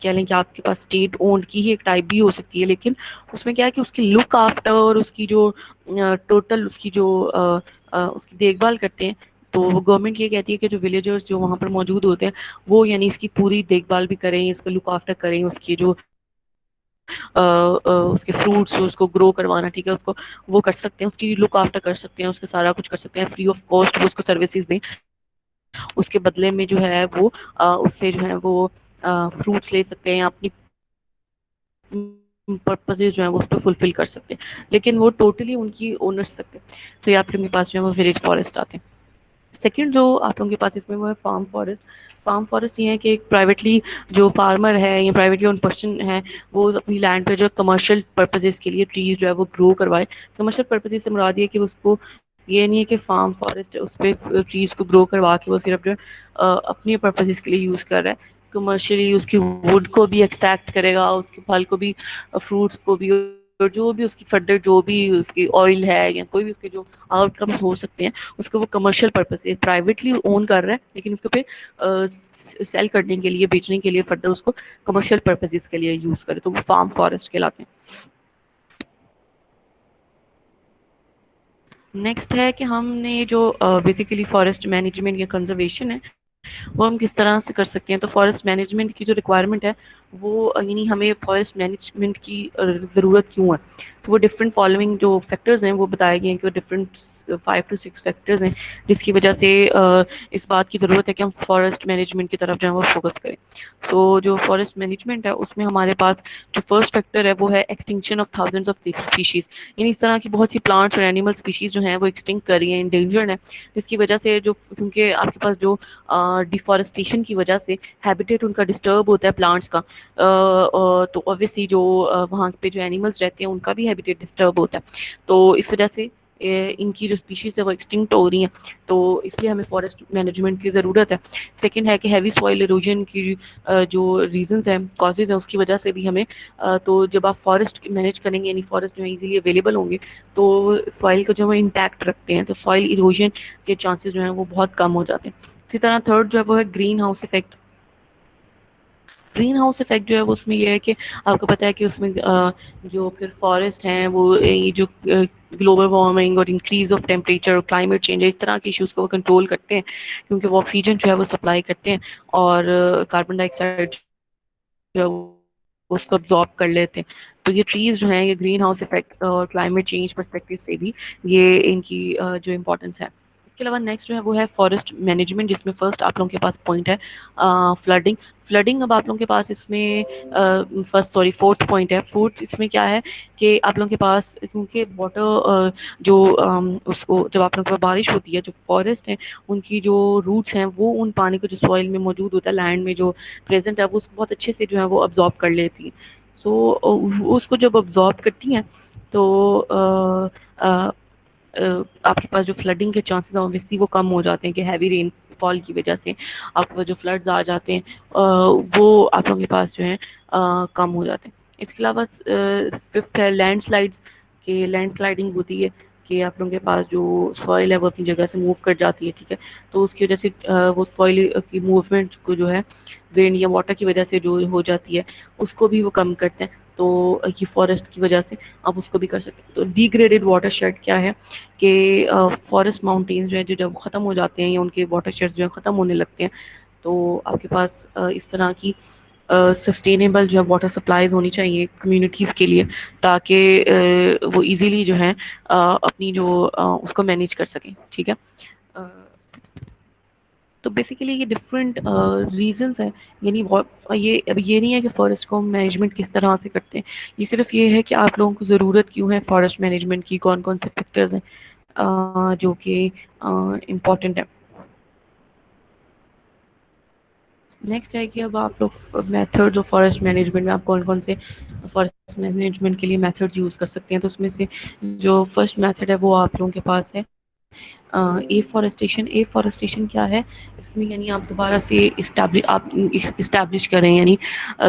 کہہ لیں کہ آپ کے پاس اسٹیٹ اونڈ کی ہی ایک ٹائپ بھی ہو سکتی ہے, لیکن اس میں کیا ہے کہ اس کی لک آفٹر اور اس کی جو ٹوٹل اس کی جو اس کی دیکھ بھال کرتے ہیں تو وہ گورنمنٹ یہ کہتی ہے کہ جو ولیجرز جو وہاں پر موجود ہوتے ہیں وہ یعنی اس کی پوری دیکھ بھال بھی کریں, اس کو لک آفٹر کریں, اس کی جو اس کے فروٹس اس کو گرو کروانا, ٹھیک ہے, اس کو وہ کر سکتے ہیں, اس کی لک آفٹر کر سکتے ہیں, اس کا سارا کچھ کر سکتے ہیں فری آف کاسٹ, وہ اس کو سروسز دیں, اس کے بدلے میں جو ہے وہ اس سے جو ہے وہ فروٹس لے سکتے ہیں, اپنی پرپسز جو ہیں وہ اس پہ فلفل کر سکتے ہیں, لیکن وہ ٹوٹلی ان کی اونر سکتے ہیں. تو یہ آپ لوگوں کے پاس جو ہے وہ ولیج فارسٹ آتے ہیں. سیکنڈ جو آپ لوگوں کے پاس اس میں وہ ہے فارم فارسٹ. فارم فارسٹ یہ ہے کہ ایک پرائیویٹلی جو فارمر ہے یا پرائیویٹلی اون پرسن ہے وہ اپنی لینڈ پہ جو کمرشل پرپزز کے لیے ٹریز جو ہے وہ گرو کروائے. کمرشل پرپزز سے مراد یہ کہ اس کو یہ نہیں ہے کہ فارم فارسٹ اس پہ ٹریز کو گرو کروا کے وہ صرف جو اپنی پرپزز کے لیے یوز کر رہا ہے. کمرشلی اس کی ووڈ کو بھی ایکسٹریکٹ کرے گا, اس کے پھل کو بھی, فروٹس کو بھی, اور جو بھی اس کی فردر جو بھی اس کی آئل ہے یا کوئی بھی اس کے جو آؤٹ کمز ہو سکتے ہیں اس کو وہ کمرشل پرپز سے پرائیویٹلی اون کر رہا ہے, لیکن اس کو پھر سیل کرنے کے لیے بیچنے کے لیے فردر اس کو کمرشل پرپزز کے لیے یوز کرے, تو وہ فارم فارسٹ کہلاتے ہیں. نیکسٹ ہے کہ ہم نے جو بیسیکلی فارسٹ مینجمنٹ یا کنزرویشن ہے وہ ہم کس طرح سے کر سکتے ہیں. تو فارسٹ مینجمنٹ کی جو ریکوائرمنٹ ہے وہ یعنی ہمیں فارسٹ مینجمنٹ کی ضرورت کیوں ہے, تو وہ ڈفرینٹ فالوئنگ جو فیکٹرز ہیں وہ بتائے گئے ہیں کہ وہ ڈفرینٹ 5 to 6 فیکٹرز ہیں جس کی وجہ سے اس بات کی ضرورت ہے کہ ہم فارسٹ مینجمنٹ کی طرف جو ہے وہ فوکس کریں. تو جو فارسٹ مینجمنٹ ہے اس میں ہمارے پاس جو فرسٹ فیکٹر ہے وہ ہے extinction of thousands of species, یعنی اس طرح کی بہت سی پلانٹس اور اینیمل اسپیشیز جو ہیں وہ ایکسٹنکٹ کر رہی ہیں, انڈینجرڈ ہیں, جس کی وجہ سے جو کیونکہ آپ کے پاس جو ڈیفارسٹیشن کی وجہ سے ہیبیٹیٹ ان کا ڈسٹرب ہوتا ہے پلانٹس کا, تو اوبویسلی جو وہاں پہ جو اینیملس رہتے ہیں ان کا بھی ہیبیٹیٹ ڈسٹرب ہوتا ہے, تو اس وجہ سے ان کی جو اسپیشیز ہے وہ ایکسٹنکٹ ہو رہی ہیں, تو اس لیے ہمیں فارسٹ مینجمنٹ کی ضرورت ہے. سیکنڈ ہے کہ ہیوی سوائل ایروجن کی جو ریزنز ہیں کازز ہیں اس کی وجہ سے بھی ہمیں تو جب آپ فارسٹ مینیج کریں گے یعنی فارسٹ جو ہے ایزیلی اویلیبل ہوں گے تو سوائل کو جو ہے انٹیکٹ رکھتے ہیں, تو سوائل ایروجن کے چانسز جو ہیں وہ بہت کم ہو جاتے ہیں. اسی طرح تھرڈ جو ہے وہ ہے greenhouse effect. Greenhouse effect جو ہے وہ اس میں یہ ہے کہ آپ کو پتہ ہے کہ اس میں جو پھر فارسٹ ہیں وہ یہ جو گلوبل وارمنگ اور انکریز آف ٹیمپریچر اور کلائمیٹ چینج اس طرح کے ایشوز کو وہ کنٹرول کرتے ہیں, کیونکہ وہ آکسیجن جو ہے وہ سپلائی کرتے ہیں اور کاربن ڈائی آکسائڈ جو ہے وہ اس کو ابزارب کر لیتے ہیں. تو یہ ٹریز جو ہیں یہ گرین ہاؤس افیکٹ اور کلائمیٹ چینج پرسپیکٹو سے بھی یہ ان کی جو امپورٹنس ہے. اس کے علاوہ نیکسٹ جو ہے وہ ہے فارسٹ مینجمنٹ, جس میں فرسٹ آپ لوگوں کے پاس پوائنٹ ہے فلڈنگ. فلڈنگ اب آپ لوگوں کے پاس اس میں فورتھ پوائنٹ ہے. فورتھ اس میں کیا ہے کہ آپ لوگوں کے پاس کیونکہ واٹر جو اس کو جب آپ لوگوں کے پاس بارش ہوتی ہے جو فارسٹ ہیں ان کی جو روٹس ہیں وہ ان پانی کو جو سوائل میں موجود ہوتا ہے لینڈ میں جو پریزنٹ ہے وہ اس کو بہت اچھے سے جو ہے وہ ابزارب کر لیتی ہیں. سو اس کو جب ابزارب کرتی ہیں تو آپ کے پاس جو فلڈنگ کے چانسز ہیں اوبویسلی وہ کم ہو جاتے ہیں کہ ہیوی رین فال کی وجہ سے آپ کے پاس جو فلڈز آ جاتے ہیں وہ آپ لوگوں کے پاس جو ہیں کم ہو جاتے ہیں. اس کے علاوہ ففتھ ہے لینڈ سلائڈس, کہ لینڈ سلائڈنگ ہوتی ہے کہ آپ لوگوں کے پاس جو سوائل ہے وہ اپنی جگہ سے موو کر جاتی ہے, ٹھیک ہے, تو اس کی وجہ سے وہ سوائل کی موومنٹ کو جو ہے وینڈ یا واٹر کی وجہ سے جو ہو جاتی ہے اس کو بھی وہ کم کرتے ہیں. تو یہ فارسٹ کی وجہ سے آپ اس کو بھی کر سکتے ہیں. تو ڈیگریڈیڈ واٹر شیڈ کیا ہے کہ فارسٹ ماؤنٹینز جو ہیں جو جب ختم ہو جاتے ہیں یا ان کے واٹر شیڈز جو ہیں ختم ہونے لگتے ہیں تو آپ کے پاس اس طرح کی سسٹینیبل جو ہے واٹر سپلائیز ہونی چاہیے کمیونٹیز کے لیے تاکہ وہ ایزیلی جو ہے اپنی جو اس کو مینیج کر سکیں, ٹھیک ہے. تو بیسیکلی یہ ڈفرینٹ ریزنز ہیں, یعنی یہ اب یہ نہیں ہے کہ فارسٹ کو مینجمنٹ کس طرح سے کرتے ہیں, یہ صرف یہ ہے کہ آپ لوگوں کو ضرورت کیوں ہے فارسٹ مینجمنٹ کی, کون کون سے فیکٹرز ہیں جو کہ امپورٹنٹ ہے. نیکسٹ ہے کہ اب آپ لوگ میتھڈ آف فارسٹ مینجمنٹ میں آپ کون کون سے فارسٹ مینجمنٹ کے لیے میتھڈ یوز کر سکتے ہیں. تو اس میں سے جو فرسٹ میتھڈ ہے وہ آپ لوگوں کے پاس ہے ایفورسٹیشن. ایفورسٹیشن کیا ہے؟ اس میں یعنی آپ دوبارہ سے اسٹیبلش کریں، یعنی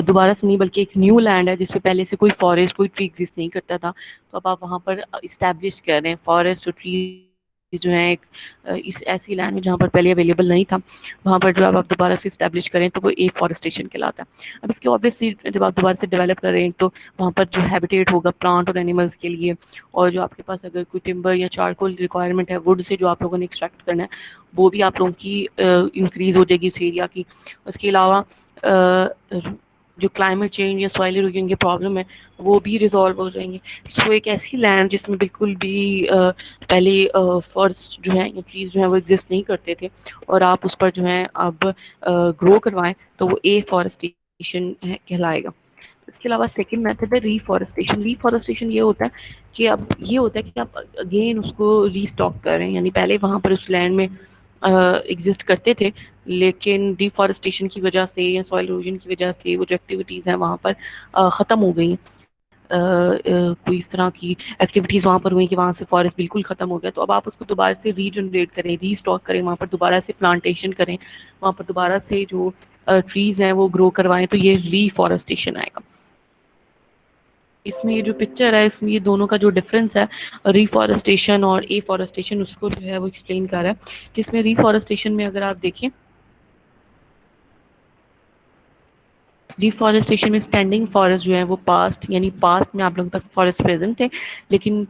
دوبارہ سے نہیں بلکہ ایک نیو لینڈ ہے جس پہ پہلے سے کوئی فارسٹ کوئی ٹری ایگزسٹ نہیں کرتا تھا، تو اب آپ وہاں پر اسٹیبلش کر رہے ہیں فارسٹ اور ٹریز جو ہیں ایک اس ایسی لینڈ میں جہاں پر پہلے اویلیبل نہیں تھا، وہاں پر جو آپ دوبارہ سے اسٹیبلش کریں تو وہ ایفورسٹیشن کہلاتا ہے. اب اس کے obviously جب آپ دوبارہ سے ڈیولپ کر رہے ہیں تو وہاں پر جو ہیبیٹیٹ ہوگا پلانٹ اور اینیملس کے لیے، اور جو آپ کے پاس اگر کوئی ٹمبر یا چارکول ریکوائرمنٹ ہے ووڈ سے جو آپ لوگوں نے ایکسٹریکٹ کرنا ہے وہ بھی آپ لوگوں کی انکریز ہو جائے گی اس ایریا کی. اس کے علاوہ جو کلائمیٹ چینج یا سوائل ایروجن کی پرابلم ہے وہ بھی ریزالو ہو جائیں گے. سو ایک ایسی لینڈ جس میں بالکل بھی پہلے فارسٹ جو ہیں یا ٹریز جو ہیں وہ ایگزسٹ نہیں کرتے تھے اور آپ اس پر جو ہیں اب گرو کروائیں تو وہ ایفورسٹیشن کہلائے گا. اس کے علاوہ سیکنڈ میتھڈ ہے ریفارسٹیشن. ریفارسٹیشن یہ ہوتا ہے کہ اب یہ ہوتا ہے کہ آپ اگین اس کو ری اسٹاک کر رہے ہیں، یعنی پہلے وہاں پر اس لینڈ میں ایگزسٹ کرتے تھے لیکن ڈیفارسٹیشن کی وجہ سے یا سوائل ایروجن کی وجہ سے وہ جو ایکٹیویٹیز ہیں وہاں پر ختم ہو گئی ہیں. کوئی اس طرح کی ایکٹیویٹیز وہاں پر ہوئی کہ وہاں سے فارسٹ بالکل ختم ہو گیا، تو اب آپ اس کو دوبارہ سے ری جنریٹ کریں، ری اسٹاک کریں، وہاں پر دوبارہ سے پلانٹیشن کریں، وہاں پر دوبارہ سے جو ٹریز ہیں وہ گرو کروائیں، تو یہ ری فارسٹیشن آئے گا. اس میں یہ جو پکچر ہے اس میں یہ دونوں کا جو ڈفرنس ہے ریفارسٹیشن اور ایفارسٹیشن اس کو جو ہے وہ ایکسپلین کر رہا ہے. جس میں ریفارسٹیشن میں اگر آپ دیکھیں ڈیفارسٹیشن میں اسٹینڈنگ فارسٹ جو ہے وہ پاسٹ یعنی پاسٹ میں آپ لوگوں کے پاس فارسٹ پریزنٹ تھے لیکن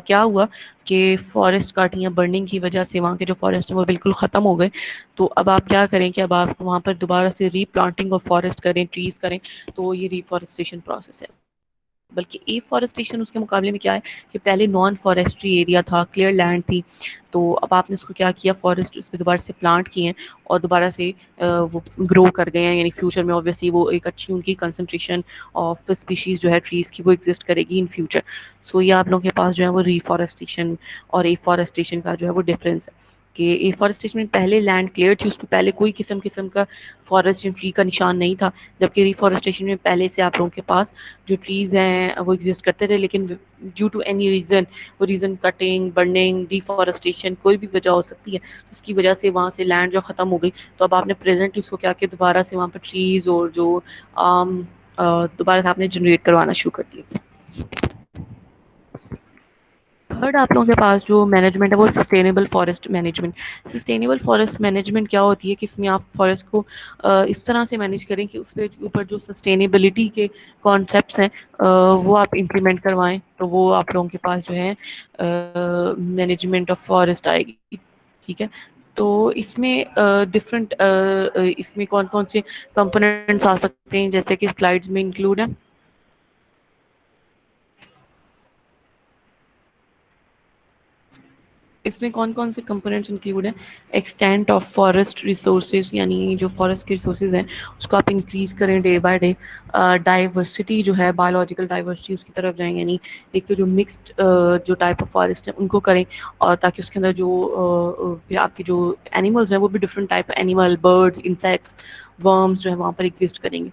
کیا ہوا کہ فارسٹ کٹنگ یا برننگ کی وجہ سے وہاں کے جو فارسٹ ہیں وہ بالکل ختم ہو گئے. تو اب آپ کیا کریں کہ اب آپ وہاں پر دوبارہ سے ری پلانٹنگ آف فارسٹ کریں، ٹریز کریں، تو یہ ریفارسٹیشن پروسیس ہے. بلکہ ایفارسٹیشن اس کے مقابلے میں کیا ہے کہ پہلے نان فارسٹری ایریا تھا، کلیئر لینڈ تھی، تو اب آپ نے اس کو کیا کیا فارسٹ اس پہ دوبارہ سے پلانٹ کیے ہیں اور دوبارہ سے وہ گرو کر گئے ہیں. یعنی فیوچر میں obviously وہ ایک اچھی ان کی کنسنٹریشن آف اسپیشیز جو ہے ٹریز کی وہ ایگزسٹ کرے گی ان فیوچر. سو یہ آپ لوگوں کے پاس جو ہے وہ ریفارسٹیشن اور ایفارسٹیشن کا جو ہے وہ ڈفرینس ہے کہ ایفارسٹیشن میں پہلے لینڈ کلیئر تھی، اس میں پہلے کوئی قسم کا فارسٹ ٹری کا نشان نہیں تھا، جبکہ ریفارسٹیشن میں پہلے سے آپ لوگوں کے پاس جو ٹریز ہیں وہ ایگزسٹ کرتے تھے لیکن ڈیو ٹو اینی ریزن، وہ ریزن کٹنگ، برننگ، ڈیفارسٹیشن کوئی بھی وجہ ہو سکتی ہے، اس کی وجہ سے وہاں سے لینڈ جو ختم ہو گئی. تو اب آپ نے پریزنٹ اس کو کیا کہ دوبارہ سے وہاں پر ٹریز اور جو دوبارہ سے آپ نے جنریٹ کروانا شروع کر دیا. تھرڈ آپ لوگوں کے پاس جو مینجمنٹ ہے وہ sustainable forest management. Sustainable forest management کیا ہوتی ہے کہ اس میں آپ فارسٹ کو اس طرح سے مینیج کریں کہ اس کے اوپر جو سسٹینیبلٹی کے کانسیپٹس ہیں وہ آپ امپلیمنٹ کروائیں، تو وہ آپ لوگوں کے پاس جو ہے مینجمنٹ آف فارسٹ آئے گی. ٹھیک ہے، تو اس میں ڈفرینٹ اس میں کون کون سے کمپوننٹس آ سکتے ہیں جیسے کہ سلائڈز میں انکلوڈ ہیں. اس میں کون کون سے کمپوننٹس انکلوڈ ہیں؟ ایکسٹینٹ آف فارسٹ ریسورسز، یعنی جو فارسٹ کے ریسورسز ہیں اس کو آپ انکریز کریں ڈے بائی ڈے. ڈائیورسٹی جو ہے بایولوجیکل ڈائیورسٹی اس کی طرف جائیں، یعنی ایک تو جو مکسڈ جو ٹائپ آف فارسٹ ہیں ان کو کریں اور تاکہ اس کے اندر جو آپ کے جو اینیملز ہیں وہ بھی different type animal, birds, insects, worms جو ہے وہاں پر ایگزسٹ کریں گے.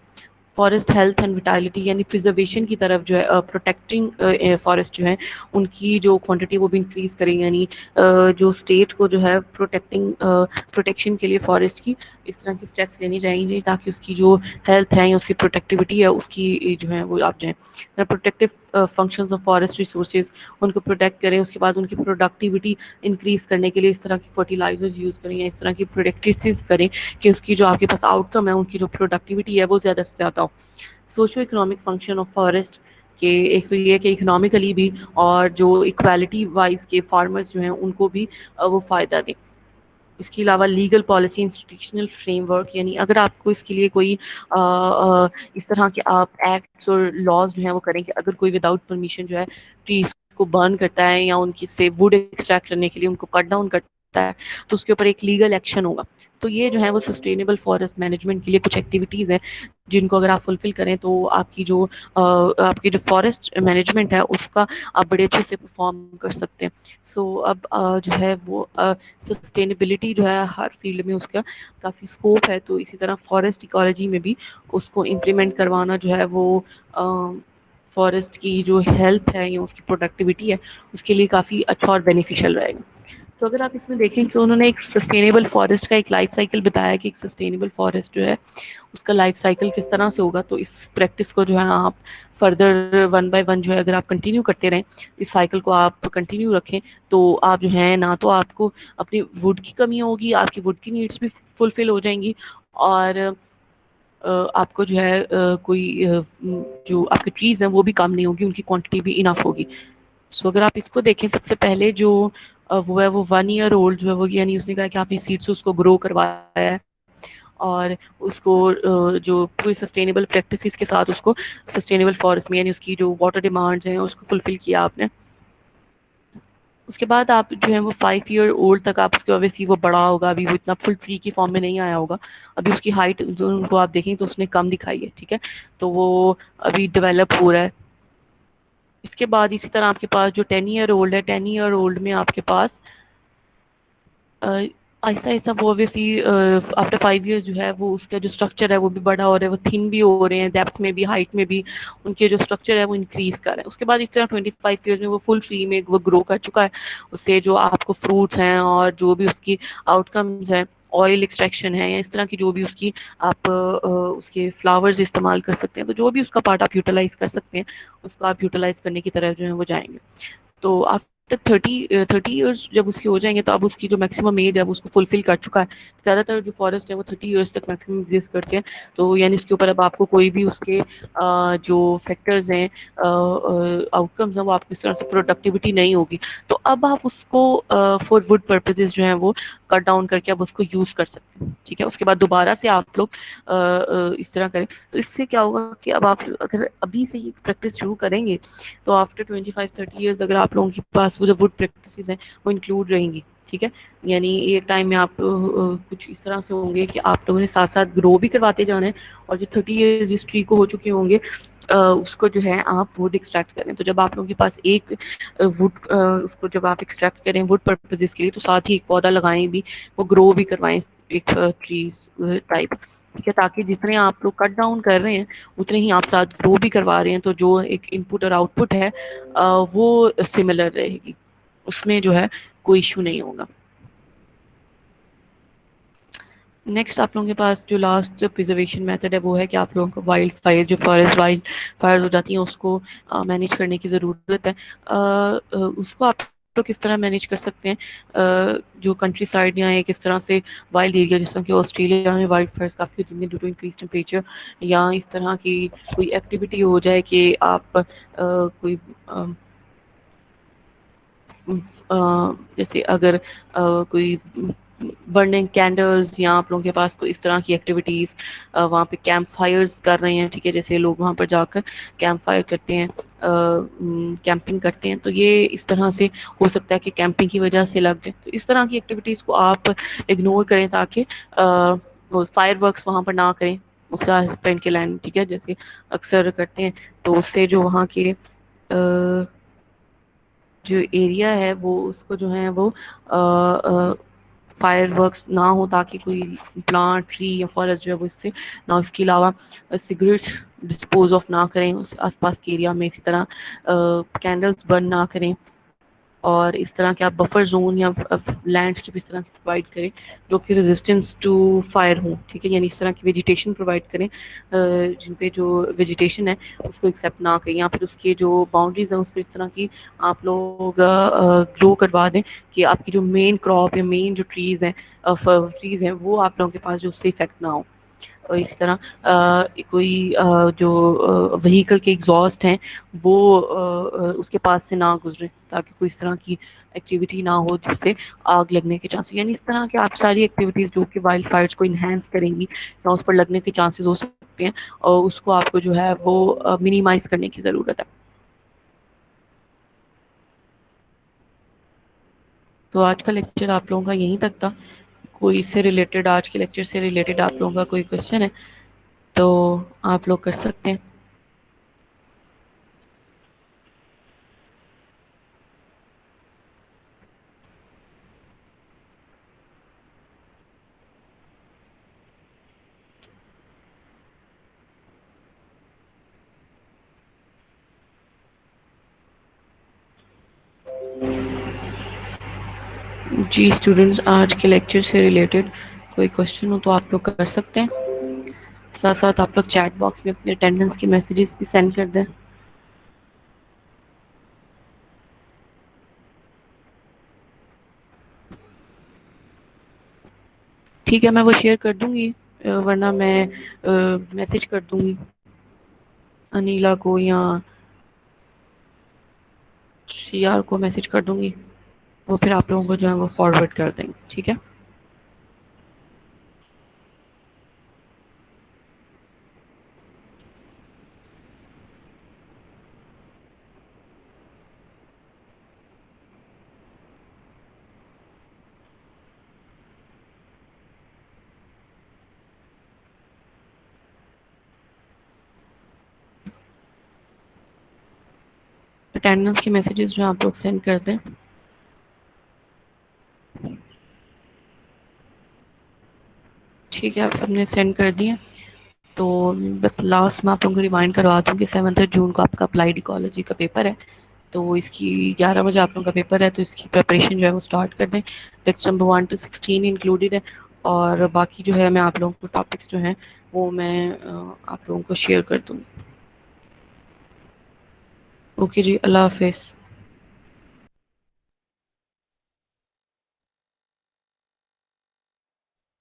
فارسٹ ہیلتھ اینڈ ویٹیلٹی یعنی پرزرویشن کی طرف جو ہے پروٹیکٹنگ فارسٹ جو ہے ان کی جو کوانٹٹی وہ بھی انکریز کریں، یعنی جو اسٹیٹ کو جو ہے پروٹیکشن کے لیے فارسٹ کی اس طرح کی اسٹیپس لینی چاہیے تاکہ اس کی جو ہیلتھ ہے یا اس کی پروٹیکٹیوٹی ہے اس کی جو ہے وہ آپ جائیں. Protective functions of forest resources ان کو پروٹیکٹ کریں، اس کے بعد ان کی پروڈکٹیوٹی انکریز کرنے کے لیے اس طرح کی فرٹیلائزرز یوز کریں یا اس طرح کی پروڈکٹیوز کریں کہ اس کی جو آپ کے پاس آؤٹ کم ہے ان کی جو پروڈکٹیوٹی ہے وہ زیادہ سے زیادہ ہو. Socio economic function of forest کہ ایک تو یہ کہ اکنامکلی بھی اور جو ایکوالٹی وائز کے فارمرز جو ہیں ان کو بھی وہ فائدہ دیں. اس کے علاوہ legal policy institutional frame work, یعنی اگر آپ کو اس کے لیے کوئی اس طرح کے آپ ایکٹس اور لاز جو ہیں وہ کریں کہ اگر کوئی وداؤٹ پرمیشن جو ہے ٹریز کو برن کرتا ہے یا ان کی سے ووڈ ایکسٹریکٹ کرنے کے لیے ان کو کٹ ڈاؤن کرتا ہے تو اس کے اوپر ایک لیگل ایکشن ہوگا. تو یہ جو ہے وہ سسٹینیبل فارسٹ مینجمنٹ کے لیے کچھ ایکٹیویٹیز ہیں جن کو اگر آپ فلفل کریں تو آپ کی جو فارسٹ مینجمنٹ ہے اس کا آپ بڑے اچھے سے پرفارم کر سکتے ہیں. سو اب جو ہے وہ سسٹینیبلٹی جو ہے ہر فیلڈ میں اس کا کافی اسکوپ ہے. تو اسی طرح فارسٹ ایکالوجی میں بھی اس کو امپلیمنٹ کروانا جو ہے وہ فارسٹ کی جو ہیلتھ ہے یا اس کی پروڈکٹیوٹی ہے اس کے لیے کافی اچھا اور بینیفیشیل رہے گا. تو اگر آپ اس میں دیکھیں کہ انہوں نے ایک سسٹینیبل فارسٹ کا ایک لائف سائیکل بتایا کہ ایک سسٹینیبل فارسٹ جو ہے اس کا لائف سائیکل کس طرح سے ہوگا. تو اس پریکٹس کو جو ہے آپ فردر 1 by 1 جو ہے اگر آپ کنٹینیو کرتے رہیں اس سائیکل کو آپ کنٹینیو رکھیں تو آپ جو ہیں نہ تو آپ کو اپنی ووڈ کی کمی ہوگی, آپ کی ووڈ کی نیڈس بھی فلفل ہو جائیں گی اور آپ کو جو ہے کوئی جو آپ کے ٹریز ہیں وہ بھی کم نہیں ہوگی, ان کی کوانٹٹی بھی انف ہوگی. سو اگر آپ اس کو دیکھیں سب سے پہلے جو وہ ہے وہ 1 year old جو ہے وہ یعنی اس نے کہا کہ آپ نے سیڈ سے اس کو گرو کروایا ہے اور اس کو جو پوری سسٹینیبل پریکٹسز کے ساتھ اس کو سسٹینیبل فارسٹ میں یعنی اس کی جو واٹر ڈیمانڈز ہیں اس کو فلفل کیا آپ نے. اس کے بعد آپ جو ہے وہ 5 year old تک آپ اس کے اوبیسلی وہ بڑا ہوگا, ابھی وہ اتنا فل ٹری کی فارم میں نہیں آیا ہوگا, ابھی اس کی ہائٹ ان کو آپ دیکھیں تو اس نے کم دکھائی ہے, ٹھیک ہے, تو وہ ابھی ڈیولپ ہو رہا ہے. اس کے بعد اسی طرح آپ کے پاس جو 10 year old ہے 10 year old میں آپ کے پاس ایسا ایسا وہ اوبیسلی آفٹر 5 years جو ہے وہ اس کا جو اسٹرکچر ہے وہ بھی بڑا ہو رہا ہے, وہ تھن بھی ہو رہے ہیں, ڈیپتھ میں بھی ہائٹ میں بھی ان کے جو اسٹرکچر ہے وہ انکریز کر رہے ہیں. اس کے بعد اس طرح 25 years میں وہ فل ٹری میں وہ گرو کر چکا ہے, اس سے جو آپ کو فروٹس ہیں اور جو بھی اس کی آؤٹ کمز ہیں آئل ایکسٹریکشن ہے یا اس طرح کی جو بھی اس کی آپ اس کے فلاورز استعمال کر سکتے ہیں, تو جو بھی اس کا پارٹ آپ یوٹیلائز کر سکتے ہیں اس کو آپ یوٹیلائز کرنے کی طرف جو ہے وہ جائیں گے. تو آفٹر 30 years جب اس کے ہو جائیں گے تو اب اس کی جو میکسیمم ایج ہے وہ اس کو فلفل کر چکا ہے. زیادہ تر جو فارسٹ ہے وہ 30 years تک میکسیمم ایگزسٹ کرتے ہیں, تو یعنی اس کے اوپر اب آپ کو کوئی بھی اس کے جو فیکٹرز ہیں آؤٹ کمز ہیں وہ آپ کو اس طرح سے پروڈکٹیوٹی نہیں ہوگی. تو اب آپ اس کو فار ووڈ پرپزز جو ہیں وہ کٹ ڈاؤن کر کے اب اس کو یوز کر سکتے ہیں, ٹھیک ہے. اس کے بعد دوبارہ سے آپ لوگ اس طرح کریں تو اس سے کیا ہوگا کہ اب آپ اگر ابھی سے یہ پریکٹس شروع کریں گے تو آفٹر 25-30 years اگر آپ لوگوں کے پاس وہ جو ووڈ پریکٹسز ہیں وہ انکلوڈ رہیں گی, ٹھیک ہے. یعنی ایک ٹائم میں آپ کچھ اس طرح سے ہوں گے کہ آپ لوگوں نے ساتھ ساتھ گرو بھی کرواتے جانا ہے اور جو 30 years جس ٹری کو ہو چکے ہوں گے اس کو جو ہے آپ ووڈ ایکسٹریکٹ کریں. تو جب آپ لوگوں کے پاس ایک ووڈ اس کو جب آپ ایکسٹریکٹ کریں ووڈ پرپزز کے لیے تو ساتھ ہی ایک پودا لگائیں بھی, وہ گرو بھی کروائیں ایک ٹری ٹائپ, ٹھیک ہے, تاکہ جتنے آپ لوگ کٹ ڈاؤن کر رہے ہیں اتنے ہی آپ ساتھ گرو بھی کروا رہے ہیں, تو جو ایک ان پٹ اور آؤٹ پٹ ہے وہ سملر رہے گی, اس میں جو ہے کوئی ایشو نہیں ہوگا. نیکسٹ آپ لوگوں کے پاس جو لاسٹ پریزرویشن میتھڈ ہے وہ ہے کہ آپ لوگوں کو وائلڈ فائر جو فارسٹ وائلڈ فائرز ہو جاتی ہیں اس کو مینیج کرنے کی ضرورت ہے. اس کو آپ تو کس طرح مینیج کر سکتے ہیں جو کنٹری سائڈ یا ہے کس طرح سے وائلڈ ایریا جس طرح کہ آسٹریلیا میں وائلڈ فائرز کافی ہوتی ہیں ڈیو ٹو انکریز ٹیمپریچر, یا اس طرح کی کوئی ایکٹیویٹی ہو جائے کہ آپ کوئی جیسے اگر کوئی برننگ کینڈلز یا آپ لوگوں کے پاس کوئی اس طرح کی ایکٹیویٹیز وہاں پہ کیمپ فائرز کر رہے ہیں, ٹھیک ہے, جیسے لوگ وہاں پر جا کر کیمپ فائر کرتے ہیں, کیمپنگ کرتے ہیں, تو یہ اس طرح سے ہو سکتا ہے کہ کیمپنگ کی وجہ سے لگ جائے. تو اس طرح کی ایکٹیویٹیز کو آپ اگنور کریں تاکہ فائر ورکس وہاں پر نہ کریں اس کا اسپینڈ کے لائن, ٹھیک ہے, جیسے اکثر کرتے ہیں. تو اس سے جو وہاں کے جو ایریا ہے وہ اس کو جو ہے وہ فائر ورکس نہ ہو تاکہ کوئی پلانٹ ٹری یا فارسٹ جو ہے وہ اس سے نہ, اس کے علاوہ سگریٹس ڈسپوز آف نہ کریں اس آس پاس کے ایریا میں, اسی طرح کینڈلس برن نہ کریں, اور اس طرح کے آپ بفر زون یا لینڈس کی اس طرح کی پرووائڈ کریں جو کہ ریزسٹنس ٹو فائر ہوں, ٹھیک ہے, یعنی اس طرح کی ویجیٹیشن پرووائڈ کریں جن پہ جو ویجیٹیشن ہے اس کو ایکسیپٹ نہ کریں, یا پھر اس کے جو باؤنڈریز ہیں اس پہ اس طرح کی آپ لوگ گرو کروا دیں کہ آپ کی جو مین کراپ یا مین جو ٹریز ہیں وہ آپ لوگوں کے پاس جو اس سے افیکٹ نہ ہو. اور اسی طرح کوئی جو وہیکل کے ایگزاسٹ ہیں وہ اس کے پاس سے نہ گزرے تاکہ کوئی اس طرح کی ایکٹیویٹی نہ ہو جس سے آگ لگنے کے چانسز, یعنی اس طرح کے آپ ساری ایکٹیویٹیز جو کہ وائلڈ فائرز کو انہینس کریں گی یا اس پر لگنے کے چانسز ہو سکتے ہیں اور اس کو آپ کو جو ہے وہ منیمائز کرنے کی ضرورت ہے. تو آج کا لیکچر آپ لوگوں کا یہیں تک تھا. کوئی اس سے ریلیٹڈ، آج کے لیکچر سے ریلیٹڈ آپ لوگوں کا کوئی کوشچن ہے تو آپ لوگ کر سکتے ہیں. جی اسٹوڈنٹس، آج کے لیکچر سے ریلیٹڈ کوئی کوشچن ہو تو آپ لوگ کر سکتے ہیں. ساتھ ساتھ آپ لوگ چیٹ باکس میں اپنے اٹینڈنس کے میسیجز بھی سینڈ کر دیں. ٹھیک ہے، میں وہ شیئر کر دوں گی، ورنہ میں میسج کر دوں گی انیلا کو یا سی آر کو میسج کر دوں گی، وہ پھر آپ لوگوں کو جو ہے وہ فارورڈ کر دیں گے. ٹھیک ہے. اٹینڈنس کے میسیجز جو آپ لوگ سینڈ کر دیں. ٹھیک ہے، آپ سب نے سینڈ کر دیے. تو بس لاسٹ میں آپ لوگوں کو ریمائنڈ کروا دوں کہ 7 جون کو آپ کا اپلائڈ ایکالوجی کا پیپر ہے. تو اس کی 11 بجے آپ لوگوں کا پیپر ہے، تو اس کی پریپریشن جو ہے وہ اسٹارٹ کر دیں. لیکچر نمبر 1 to 16 انکلوڈیڈ ہے، اور باقی جو ہے میں آپ لوگوں کو ٹاپکس جو ہیں وہ میں آپ لوگوں کو شیئر کر دوں گی. اوکے جی، اللہ حافظ.